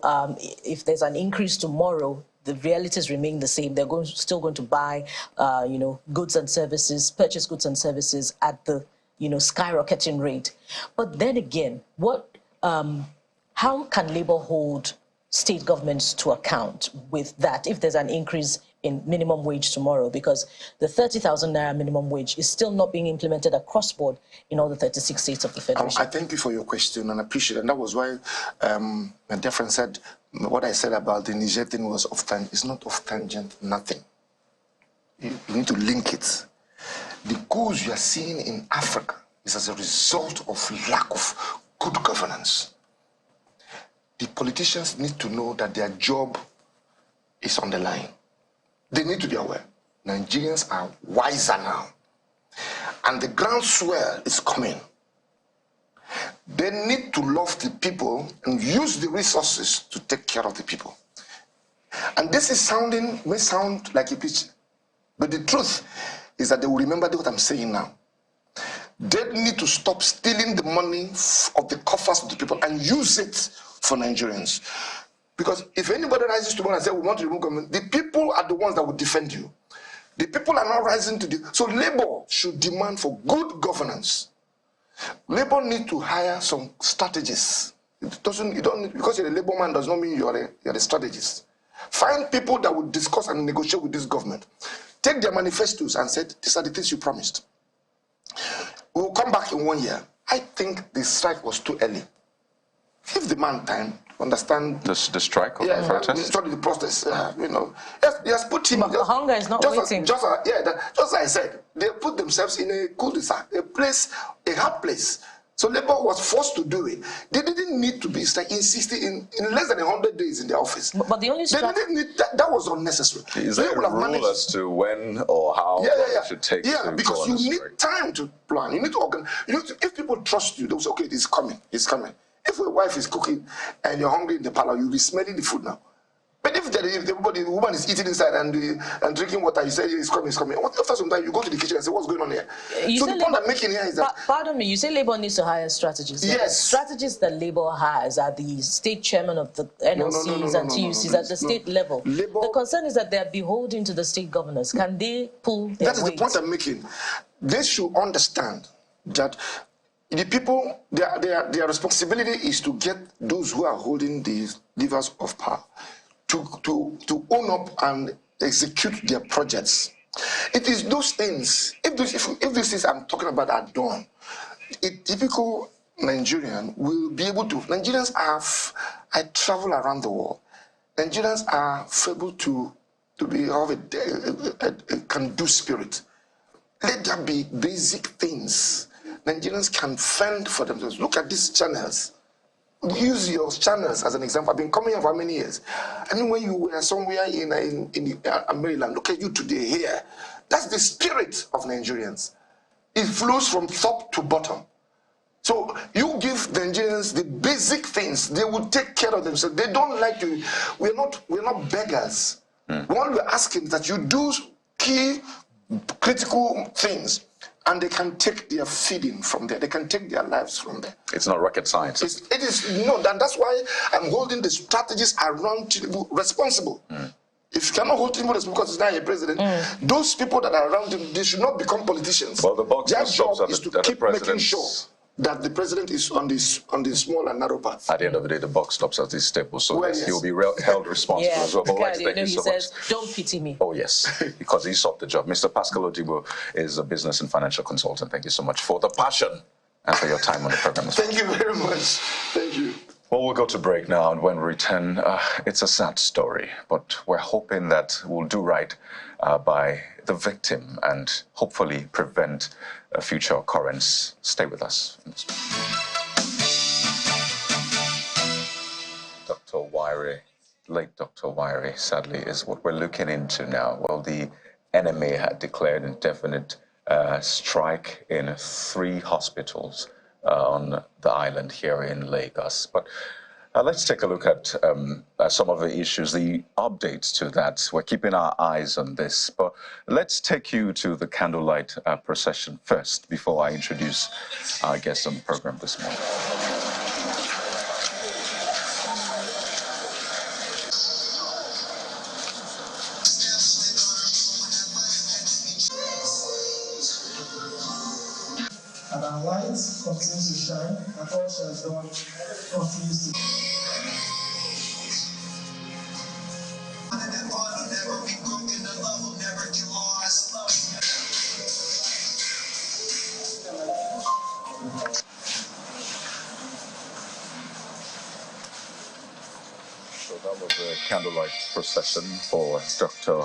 if there's an increase tomorrow, the realities remain the same. They're still going to buy, goods and services, purchase goods and services at the, skyrocketing rate. But then again, how can labor hold state governments to account with that if there's an increase in minimum wage tomorrow? Because the 30,000 naira minimum wage is still not being implemented across board in all the 36 states of the Federation. I thank you for your question and I appreciate it. And that was why my dear friend said what I said about the Niger thing was off tangent. It's not off tangent, nothing. You need to link it. The coups you are seeing in Africa is as a result of lack of good governance. The politicians need to know that their job is on the line. They need to be aware. Nigerians are wiser now. And the groundswell is coming. They need to love the people and use the resources to take care of the people. And this is may sound like a pitch, but the truth is that they will remember what I'm saying now. They need to stop stealing the money of the coffers of the people and use it for Nigerians. Because if anybody rises tomorrow and says, we want to remove government, the people are the ones that will defend you. The people are not rising to so labor should demand for good governance. Labor need to hire some strategists. Because you're a labor man does not mean you're a strategist. Find people that will discuss and negotiate with this government. Take their manifestos and say, these are the things you promised. We will come back in 1 year. I think the strike was too early. Give the man time to understand the strike or the protest. Study the process. He has put him. Hunger is not waiting. Just as I said, they put themselves in a cul-de-sac, a hard place. So labor was forced to do it. They didn't need to be insisting in less than 100 days in the office. But the only strike... They didn't need that was unnecessary. Is there a rule as to when or how it should take to because you need time to plan. You need to organize. If people trust you, they'll say, okay, it's coming. If your wife is cooking and you're hungry in the parlor, you'll be smelling the food now. But if the woman is eating inside and drinking water, you say it's coming. After some time, you go to the kitchen and say, what's going on here? So the point I'm making here is that... Pardon me, you say Labour needs to hire strategists. Yes. Strategists that Labour has are the state chairman of the NLCs and TUCs at the state level. The concern is that they're beholden to the state governors. Can they pull their weight? That is the point I'm making. They should understand that the people, their responsibility is to get those who are holding these levers of power to own up and execute their projects. It is those things, if these things I'm talking about are done, a typical Nigerian will be able to... I travel around the world. Nigerians are able to have a can-do spirit. Let there be basic things. Nigerians can fend for themselves. Look at these channels. Use your channels as an example. I've been coming here for many years. I mean, when you were somewhere in Maryland, look at you today here. That's the spirit of Nigerians. It flows from top to bottom. So you give Nigerians the basic things, they will take care of themselves. They don't like to. We're not beggars. What we're asking is that you do key critical things, and they can take their feeding from there. They can take their lives from there. It's not rocket science. It is no, and that's why I'm holding the strategies around Tinubu responsible. If you cannot hold Tinubu responsible because he's not a president, those people that are around him, they should not become politicians. Well, the box their job is to keep making sure that the president is on the small and narrow path. At the end of the day, the buck stops at this table, so he'll be held responsible as well. But thank you so much. Don't pity me. Oh, yes, because he sought the job. Mr. Pascal Odibo is a business and financial consultant. Thank you so much for the passion and for your time on the program. Thank you very much. Thank you. Well, we'll go to break now, and when we return, it's a sad story, but we're hoping that we'll do right by the victim and hopefully prevent a future occurrence. Stay with us. Dr. Wairi, late Dr. Wairi, sadly, is what we're looking into now. Well, the NMA had declared indefinite strike in 3 hospitals on the island here in Lagos. But let's take a look at some of the issues, the updates to that. We're keeping our eyes on this, but let's take you to the candlelight procession first before I introduce our guest on the program this morning. And our light continues to shine, and all she has done continues to. So that was a candlelight procession for Dr.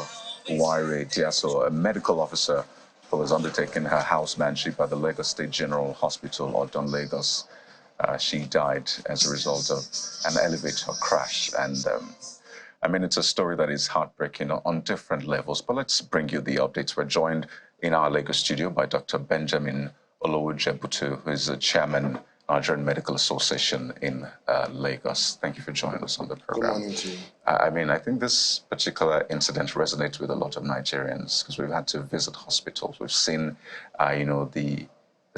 Wairi Diaso, a medical officer who was undertaking her housemanship at the Lagos State General Hospital, Odon, Lagos. She died as a result of an elevator crash. And I mean, it's a story that is heartbreaking on different levels. But let's bring you the updates. We're joined in our Lagos studio by Dr. Benjamin Olowojebutu, who is the chairman Nigerian Medical Association in Lagos. Thank you for joining us on the program. Good morning to you. I mean, I think this particular incident resonates with a lot of Nigerians because we've had to visit hospitals. We've seen, the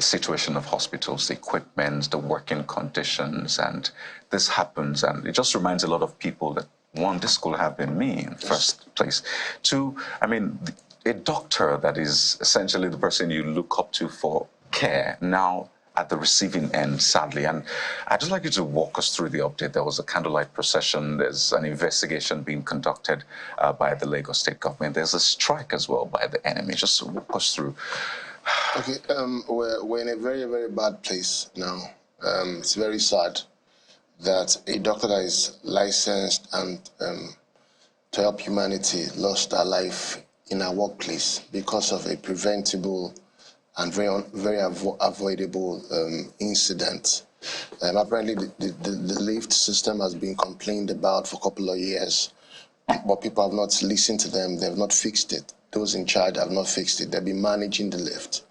situation of hospitals, the equipment, the working conditions, and this happens. And it just reminds a lot of people that, one, this could have been me in the first place. Two, I mean, a doctor that is essentially the person you look up to for care now at the receiving end, sadly. And I'd just like you to walk us through the update. There was a candlelight procession. There's an investigation being conducted by the Lagos State government. There's a strike as well by the enemy. Just walk us through. Okay, we're in a very, very bad place now. It's very sad that a doctor that is licensed and to help humanity lost her life in her workplace because of a preventable and very avoidable incident. Apparently, the lift system has been complained about for a couple of years, but people have not listened to them. They have not fixed it. Those in charge have not fixed it. They've been managing the lift.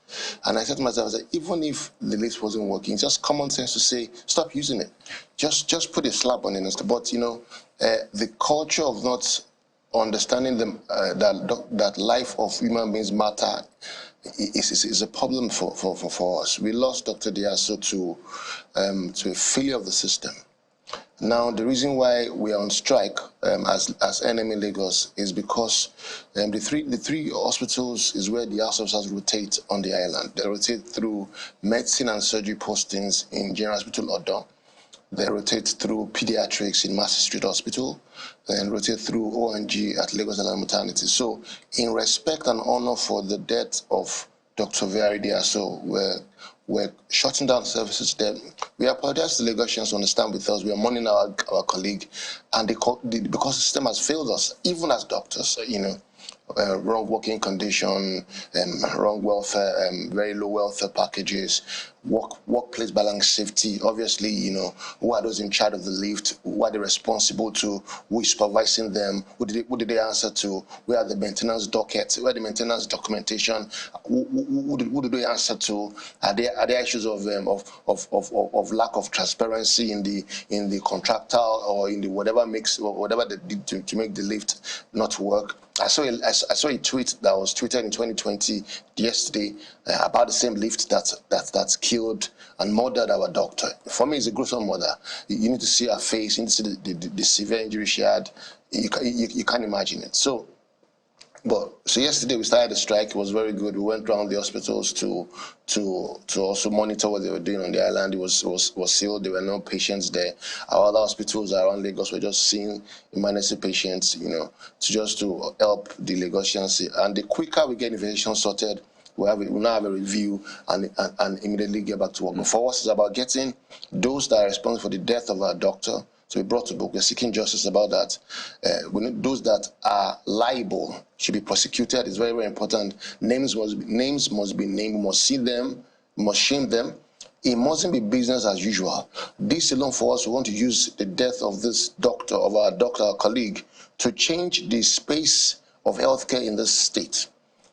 And I said to myself, even if the lift wasn't working, just common sense to say, stop using it. Just put a slap on it. But, the culture of not understanding that life of human beings matter is a problem for us. We lost Dr. Diaso to a failure of the system. Now, the reason why we are on strike as NMA Lagos is because the three hospitals is where the house officers rotate on the island. They rotate through medicine and surgery postings in General Hospital Odo. They rotate through pediatrics in Massey Street Hospital, and rotate through ONG at Lagos Island Maternity. So, in respect and honor for the death of Dr. Viari Diaso, we're shutting down services there. We apologize to Lagosians to understand with us. We are mourning our colleague, and because the system has failed us, even as doctors, wrong working condition, wrong welfare, very low welfare packages, workplace balance safety. Obviously, who are those in charge of the lift? Who are they responsible to? Who is supervising them? Who did they answer to? Where are the maintenance dockets? Where are the maintenance documentation? Who did they answer to? Are there issues of lack of transparency in the contractual or in the whatever they did to make the lift not work? I saw a tweet that was tweeted in 2020 yesterday about the same lift that's killed and murdered our doctor. For me, it's a gruesome murder. You need to see her face. You need to see the severe injury she had. You can't imagine it. So yesterday we started the strike. It was very good. We went around the hospitals to also monitor what they were doing on the island. It was sealed. There were no patients there. Our other hospitals around Lagos were just seeing emergency patients, to help the Lagosians. And the quicker we get investigation sorted, we'll now have a review and immediately get back to work. But for us, it's about getting those that are responsible for the death of our doctor to be brought to book. We're seeking justice about that. We need those that are liable should be prosecuted. It's very, very important. Names must be named. We must see them. We must shame them. It mustn't be business as usual. This alone for us, we want to use the death of this doctor, of our doctor, our colleague, to change the space of healthcare in this state,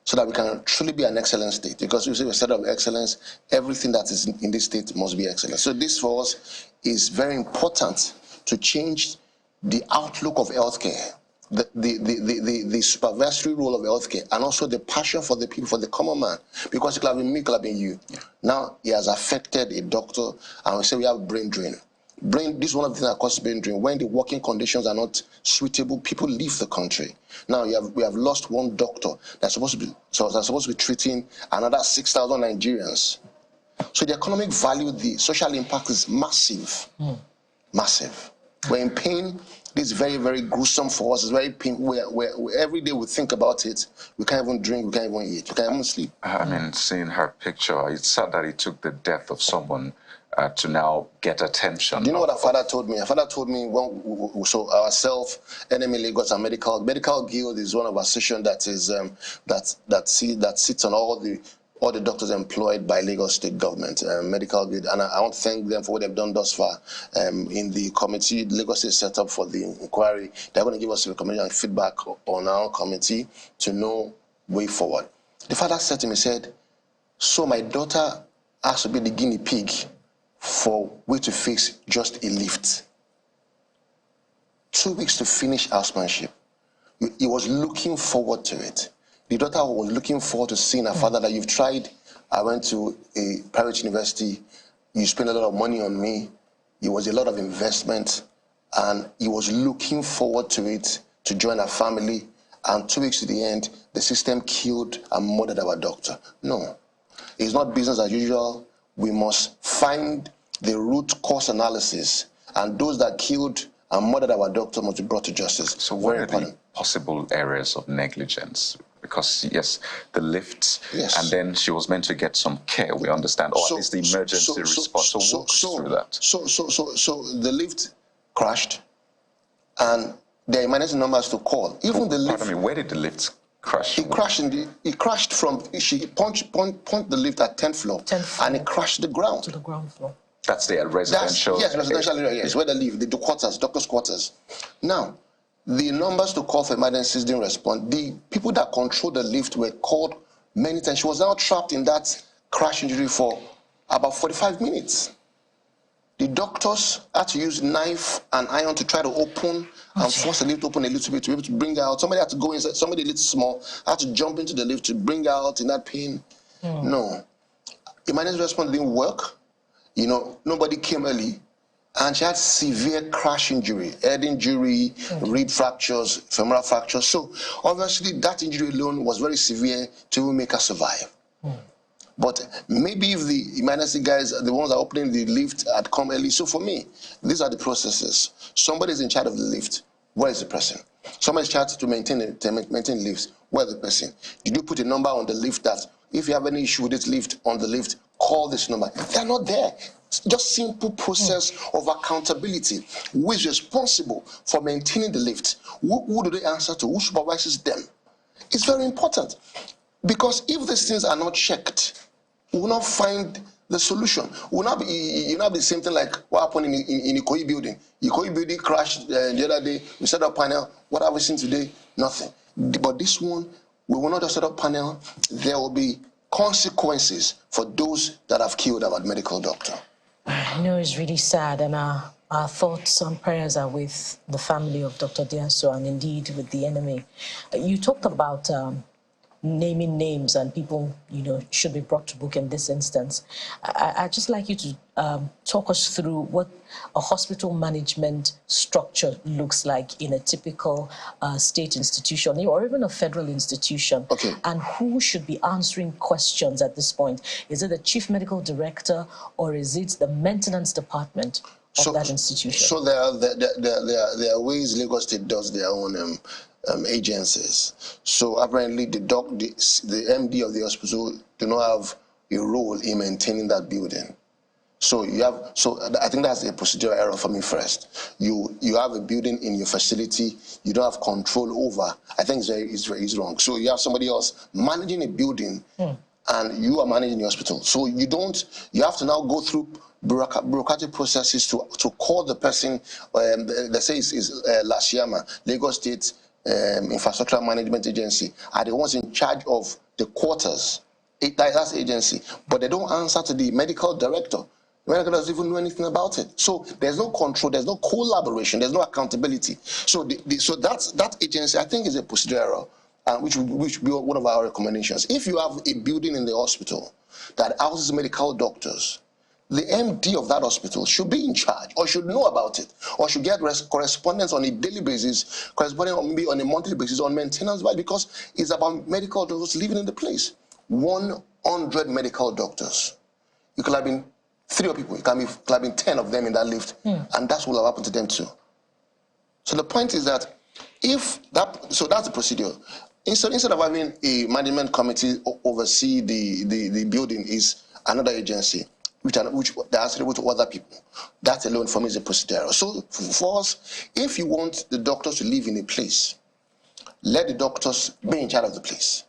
so that we can truly be an excellent state. Because we say we're a state of excellence, everything that is in this state must be excellent. So this for us is very important to change the outlook of healthcare, the supervisory role of healthcare, and also the passion for the people, for the common man. Because it could have been me, it could have been you. Yeah. Now it has affected a doctor, and we say we have brain drain. This is one of the things that causes brain drain. When the working conditions are not suitable, people leave the country. Now we have lost one doctor that's supposed to be treating another 6,000 Nigerians. So the economic value, the social impact is massive. Massive. We're in pain. This is very, very gruesome for us. It's very painful. Every day we think about it. We can't even drink. We can't even eat. We can't even sleep. I mean, seeing her picture, it's sad that it took the death of someone to now get attention. Do you know what our father told me? Our father told me, so ourselves, NMA Lagos and Medical Guild is one of our associations that is that sits on all the doctors employed by Lagos State government, Medical Guild, and I want to thank them for what they've done thus far. In the committee Lagos State set up for the inquiry, they're going to give us a recommendation and feedback on our committee to know way forward. The father said to me, so my daughter has to be the guinea pig for way to fix just a lift. 2 weeks to finish housemanship. He was looking forward to it. The daughter was looking forward to seeing her father that you've tried. I went to a private university. You spent a lot of money on me. It was a lot of investment. And he was looking forward to it, to join our family. And 2 weeks to the end, the system killed and murdered our doctor. No, it's not business as usual. We must find the root cause analysis, and those that killed and murdered our doctor must be brought to justice. So what are the possible areas of negligence? Because, yes, the lifts, and then she was meant to get some care, we understand, or at least the emergency response. So walk us through that. So the lift crashed, and there are emergency numbers to call. Even the lift... Pardon me, where did the lift crash? It crashed from... She punched the lift at 10th floor, and it crashed the ground. To the ground floor. That's the residential... Yes, residential area, yes, where they live, the quarters, doctor's quarters. Now, the numbers to call for emergencies didn't respond. The people that controlled the lift were called many times. She was now trapped in that crash injury for about 45 minutes. The doctors had to use knife and iron to try to open and force the lift open a little bit to be able to bring out. Somebody had to go inside, somebody a little small, had to jump into the lift to bring out in that pain. No. Emergency response didn't work. You know, nobody came early. And she had severe crash injury, head injury, rib fractures, femoral fractures. So obviously that injury alone was very severe to even make her survive. But maybe if the emergency guys, the ones that are opening the lift, had come early. So for me, these are the processes. Somebody's in charge of the lift. Where is the person? Somebody's charged to maintain lifts. Where is the person? Did you put a number on the lift that if you have any issue with this lift on the lift, call this number? They're not there. It's just simple process of accountability. Who is responsible for maintaining the lift? Who do they answer to? Who supervises them? It's very important. Because if these things are not checked, we will not find the solution. It will not be the same thing like what happened in Ikoyi building. Ikoyi building crashed the other day. We set up panel. What have we seen today? Nothing. But this one, we will not just set up panel. There will be consequences for those that have killed our medical doctor. I know it's really sad, and our thoughts and prayers are with the family of Dr. Diaso and indeed with the enemy. You talked about naming names and people, you know, should be brought to book in this instance. I'd just like you to talk us through what a hospital management structure looks like in a typical state institution or even a federal institution. Okay. And who should be answering questions at this point? Is it the chief medical director or is it the maintenance department of that institution? So there are ways Lagos State does their own agencies. So apparently the MD of the hospital do not have a role in maintaining that building. So I think that's a procedural error for me first. You have a building in your facility you don't have control over. I think it's wrong. So you have somebody else managing a building and you are managing the hospital. So you have to now go through bureaucratic processes to call the person. They say it's LASIAMA, Lagos State Infrastructure Management Agency, are the ones in charge of the quarters. That's the agency, but they don't answer to the medical director. The medical doesn't even know anything about it. So there's no control, there's no collaboration, there's no accountability. So that agency, I think, is a procedural error, which would be one of our recommendations. If you have a building in the hospital that houses medical doctors, the MD of that hospital should be in charge or should know about it or should get correspondence on a daily basis, corresponding or maybe on a monthly basis on maintenance, because it's about medical doctors living in the place. 100 medical doctors. You could have been 3 people, you could have been 10 of them in that lift, and that's what will have happened to them too. So the point is that so that's the procedure. Instead of having a management committee oversee the building, is another agency which they are answerable to other people. That alone for me is a procedure. So for us, if you want the doctors to live in a place, let the doctors be in charge of the place.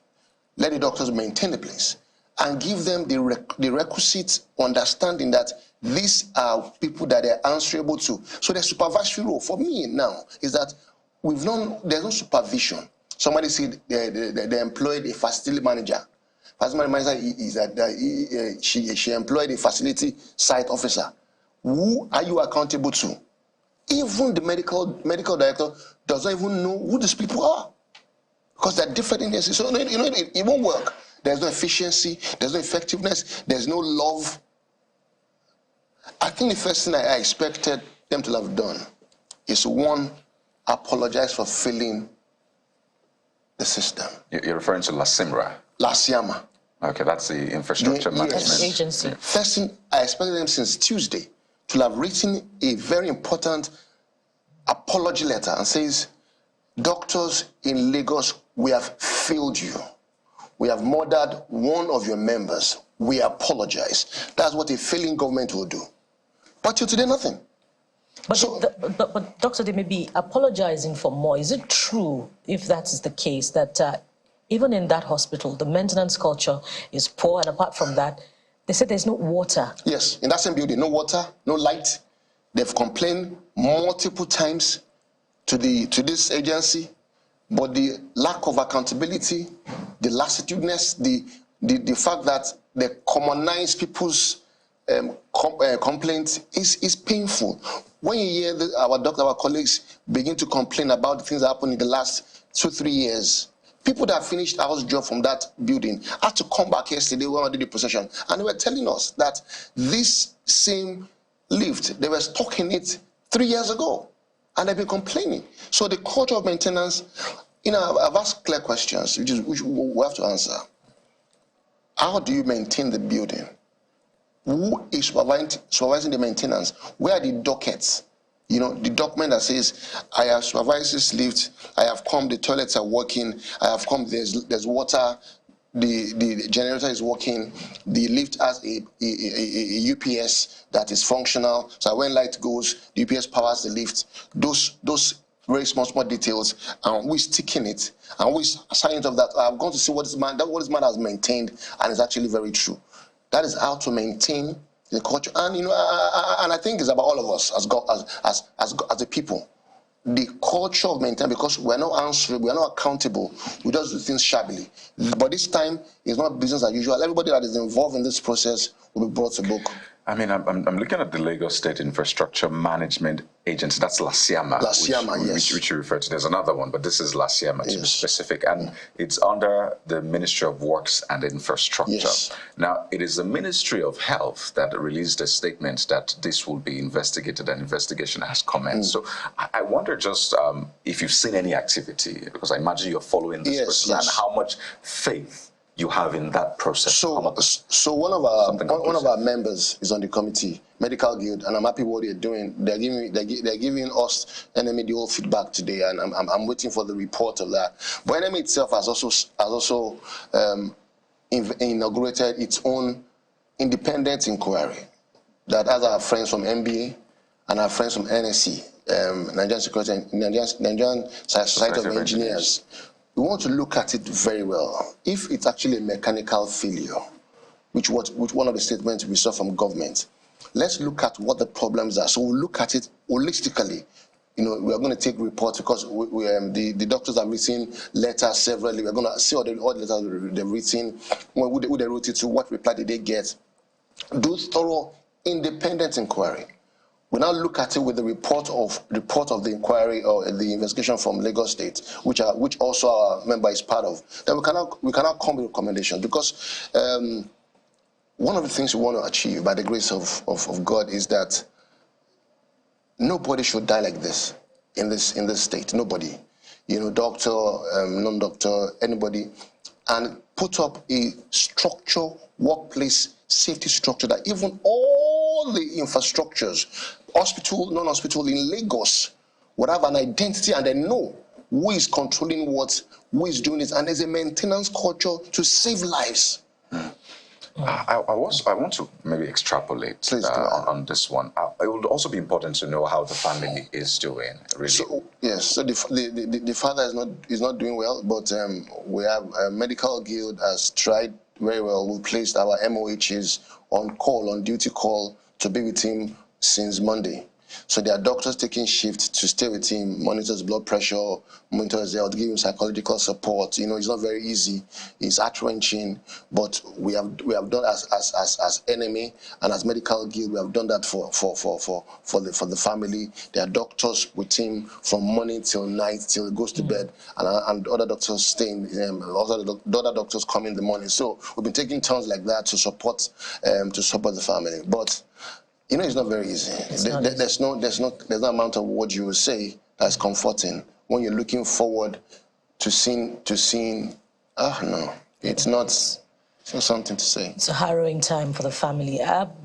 Let the doctors maintain the place and give them the requisite understanding that these are people that they're answerable to. So the supervisory role for me now is that there's no supervision. Somebody said they employed a facility manager. Facility manager is that she employed a facility site officer. Who are you accountable to? Even the medical director does not even know who these people are, because they're different agencies. So it won't work. There's no efficiency. There's no effectiveness. There's no love. I think the first thing I expected them to have done is, one, apologize for failing the system. You're referring to LASIAMA. Okay, that's the infrastructure management agency. First thing, I expected them since Tuesday to have written a very important apology letter and says, doctors in Lagos, we have failed you. We have murdered one of your members. We apologize. That's what a failing government will do. But till today, nothing. But Doctor, they may be apologizing for more. Is it true, if that is the case, that even in that hospital, the maintenance culture is poor, and apart from that, they said there's no water? Yes, in that same building, no water, no light. They've complained multiple times to this agency, but the lack of accountability, the lassitudinous, the fact that they commonize people's complaints is painful. When you hear our colleagues begin to complain about the things that happened in the last 2-3 years, people that finished house job from that building had to come back yesterday when we did the procession, and they were telling us that this same lift, they were stuck in it 3 years ago, and they've been complaining. So the culture of maintenance, I've asked clear questions, which we have to answer. How do you maintain the building? Who is supervising the maintenance? Where are the dockets? The document that says, I have supervised this lift, I have come, the toilets are working, I have come, there's water, the generator is working, the lift has a UPS that is functional, so when light goes, the UPS powers the lift. Those very small details, and we're sticking it, and we're signing of that. I've gone to see what this man has maintained, and it's actually very true. That is how to maintain the culture, and and I think it's about all of us as a people. The culture of maintaining, because we're not answerable, we're not accountable, we just do things shabbily. But this time, it's not business as usual. Everybody that is involved in this process will be brought to book. I mean, I'm looking at the Lagos State Infrastructure Management Agency. That's LASIAMA, yes. which you refer to. There's another one, but this is LASIAMA to be specific. And it's under the Ministry of Works and Infrastructure. Yes. Now, it is the Ministry of Health that released a statement that this will be investigated, and investigation has commenced. So I wonder just if you've seen any activity, because I imagine you're following this process, and how much faith you have in that process. So one of our members is on the committee, Medical Guild, and I'm happy what they're doing. They're giving us NMA the whole feedback today, and I'm waiting for the report of that. But NMA itself has also inaugurated its own independent inquiry that has our friends from MBA and our friends from NSC, Nigerian Society of Engineers. We want to look at it very well. If it's actually a mechanical failure, which one of the statements we saw from government, let's look at what the problems are. So we'll look at it holistically. We are going to take reports, because the doctors have written letters severally. We're going to see all the letters they've written, who they wrote it to, what reply did they get. Do thorough independent inquiry. We now look at it with the report of the inquiry or the investigation from Lagos State, which also our member is part of. Then we cannot come with recommendations, because one of the things we want to achieve by the grace of God is that nobody should die like this in this state. Nobody, doctor, non-doctor, anybody, and put up a structure, workplace safety structure that even all the infrastructures, hospital, non-hospital in Lagos, would have an identity, and they know who is controlling what, who is doing it, and there's a maintenance culture to save lives. I want to maybe extrapolate on this one. It would also be important to know how the family is doing, really. So the father is not doing well, but we have a Medical Guild has tried very well. We placed our MOHs on duty call to be with him since Monday. So there are doctors taking shift to stay with him, monitors blood pressure, monitors health, give him psychological support. It's not very easy. It's heart-wrenching, but we have done as NMA and as Medical Guild, we have done that for the family. There are doctors with him from morning till night till he goes to bed, and other doctors staying. Other doctors come in the morning. So we've been taking turns like that to support the family, but. It's not very easy. There's no amount of words you will say that's comforting when you're looking forward to seeing. No, it's not something to say. It's a harrowing time for the family.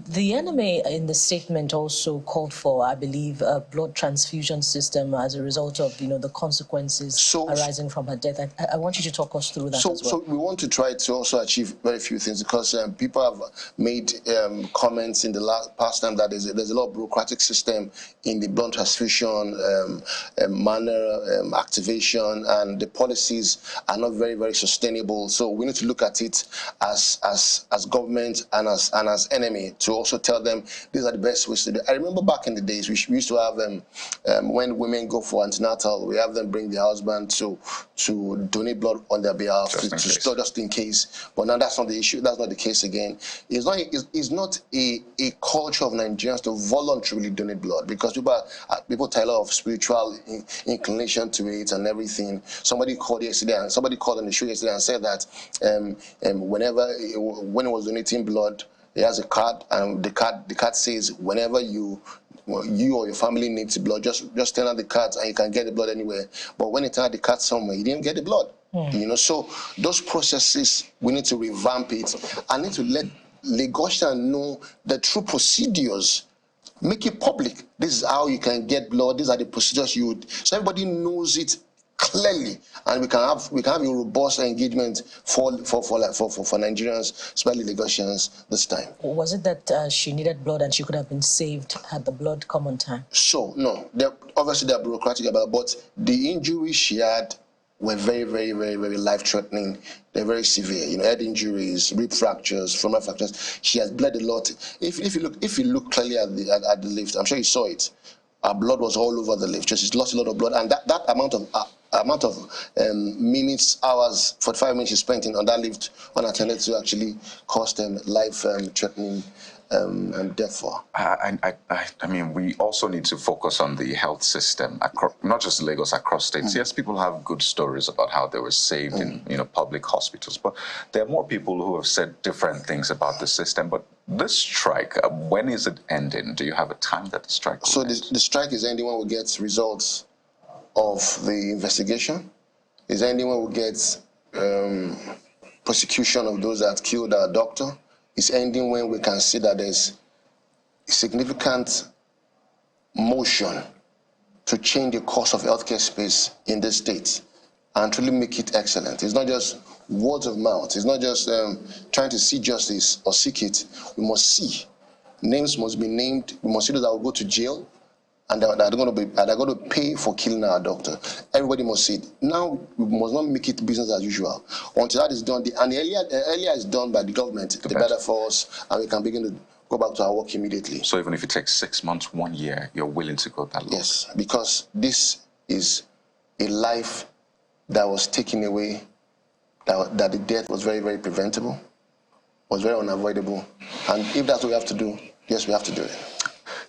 The NMA in the statement also called for, I believe, a blood transfusion system as a result of the consequences arising from her death. I want you to talk us through that as well. So we want to try to also achieve very few things, because people have made comments in the past time that there's a lot of bureaucratic system in the blood transfusion activation, and the policies are not very, very sustainable. So we need to look at it as as government and as enemy, to also tell them these are the best ways to do it. I remember back in the days we used to have when women go for antenatal, we have them bring their husband to donate blood on their behalf just in case. But now that's not the issue. That's not the case again. It's not a culture of Nigerians to voluntarily donate blood, because people tell a lot of spiritual inclination to it and everything. Somebody called on the show yesterday and said that when he was donating blood, he has a card, and the card says whenever you or your family needs blood, just turn out the cards and you can get the blood anywhere. But when he turned out the card somewhere, he didn't get the blood. So those processes, we need to revamp it. I need to let Lagosians know the true procedures. Make it public. This is how you can get blood. These are the procedures so everybody knows it clearly, and we can have a robust engagement for Nigerians, especially Lagosians, this time. Was it that she needed blood and she could have been saved had the blood come on time? So no, obviously they're bureaucratic about it, but the injuries she had were very, very, very, very life-threatening. They're very severe. Head injuries, rib fractures, femoral fractures. She has bled a lot. If you look clearly at the lift, I'm sure you saw it. Her blood was all over the lift. She's lost a lot of blood, and that amount of minutes, hours, 45 minutes she spent on that lift unattended to actually cost them life-threatening and death for. I mean, we also need to focus on the health system, not just Lagos, across states. Yes, people have good stories about how they were saved in public hospitals, but there are more people who have said different things about the system. But this strike, when is it ending? Do you have a time that the strike will end? The strike is ending when we get results of the investigation. Is ending when we get prosecution of those that killed our doctor. It's ending when we can see that there's significant motion to change the course of healthcare space in this state and truly make it excellent. It's not just words of mouth. It's not just trying to see justice or seek it. We must see. Names must be named. We must see those that will go to jail and that are going to pay for killing our doctor. Everybody must see it. Now, we must not make it business as usual. Until that is done, the earlier it's done by the government, the better for us, and we can begin to go back to our work immediately. So even if it takes 6 months, 1 year, you're willing to go that long? Yes, because this is a life that was taken away, that the death was very, very preventable, was very unavoidable. And if that's what we have to do, yes, we have to do it.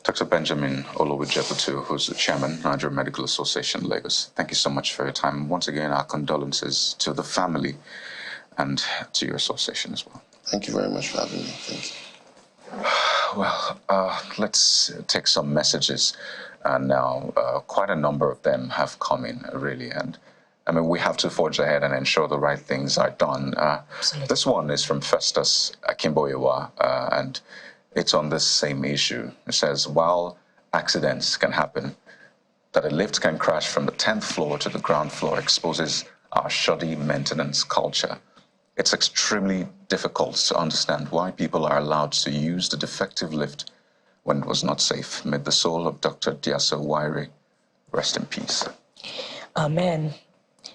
Dr. Benjamin Olowijebutu, who's the chairman, Nigeria Medical Association, Lagos. Thank you so much for your time. Once again, our condolences to the family and to your association as well. Thank you very much for having me. Thank you. Well, let's take some messages now. Quite a number of them have come in, really, and I mean, we have to forge ahead and ensure the right things are done. This one is from Festus Akimboyewa, and it's on this same issue. It says, while accidents can happen, that a lift can crash from the 10th floor to the ground floor exposes our shoddy maintenance culture. It's extremely difficult to understand why people are allowed to use the defective lift when it was not safe. May the soul of Dr. Diaso Wairi rest in peace. Amen.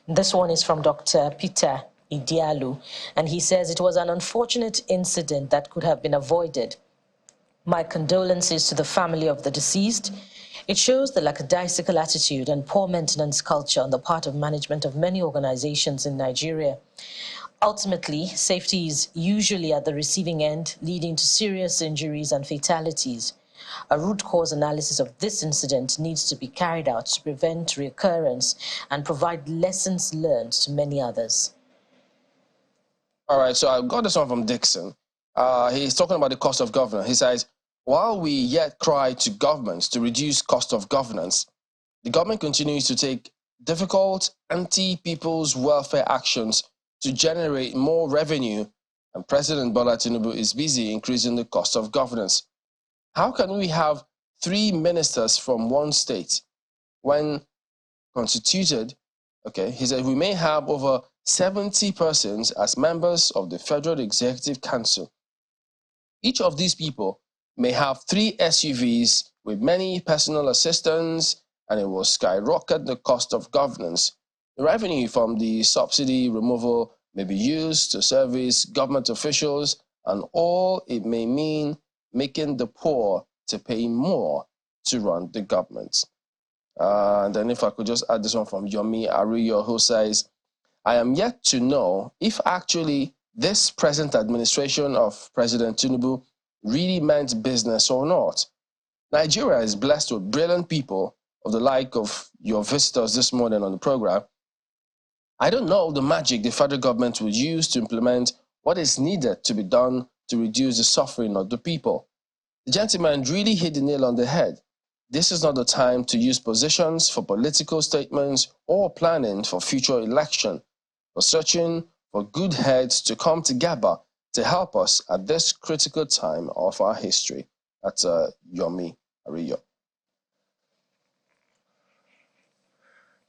This one is from Dr. Peter Idialu, and he says it was an unfortunate incident that could have been avoided. My condolences to the family of the deceased. It shows the lackadaisical attitude and poor maintenance culture on the part of management of many organizations in Nigeria. Ultimately, safety is usually at the receiving end, leading to serious injuries and fatalities. A root cause analysis of this incident needs to be carried out to prevent reoccurrence and provide lessons learned to many others. All right, so I got this one from Dixon. He's talking about the cost of governance. He says, while we yet cry to governments to reduce cost of governance, the government continues to take difficult anti-people's welfare actions to generate more revenue, and President Bola Tinubu is busy increasing the cost of governance. How can we have 3 ministers from one state when constituted? Okay, he said we may have over 70 persons as members of the Federal Executive Council. Each of these people may have 3 SUVs with many personal assistants, and it will skyrocket the cost of governance. The revenue from the subsidy removal may be used to service government officials, and all it may mean making the poor to pay more to run the government. And then if I could just add this one from Yomi Ariyo, who says, I am yet to know if actually this present administration of President Tinubu really meant business or not. Nigeria is blessed with brilliant people of the like of your visitors this morning on the program. I don't know the magic the federal government would use to implement what is needed to be done to reduce the suffering of the people. The gentleman really hit the nail on the head. This is not the time to use positions for political statements or planning for future election, but searching for good heads to come together to help us at this critical time of our history. That's Yomi Ariyo.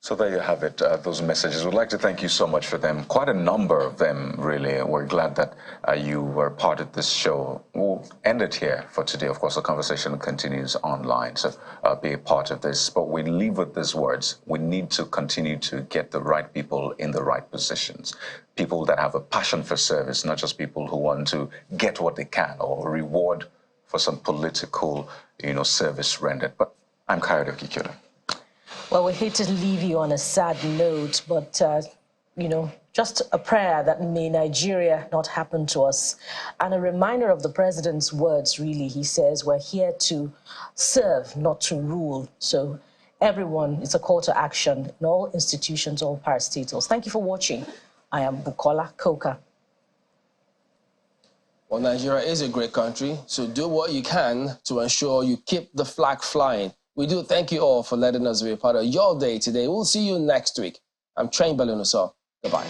So there you have it, those messages. We'd like to thank you so much for them. Quite a number of them, really. We're glad that you were part of this show. We'll end it here for today. Of course, the conversation continues online, so be a part of this. But we leave with these words. We need to continue to get the right people in the right positions. People that have a passion for service, not just people who want to get what they can or reward for some political, service rendered. But I'm Kayode Okikiola. Well, we hate to leave you on a sad note, but, just a prayer that may Nigeria not happen to us. And a reminder of the president's words, really. He says, we're here to serve, not to rule. So everyone, it's a call to action in all institutions, all parastatals. Thank you for watching. I am Bukola Koka. Well, Nigeria is a great country, so do what you can to ensure you keep the flag flying. We do thank you all for letting us be a part of your day today. We'll see you next week. I'm Train Belunuso. Goodbye.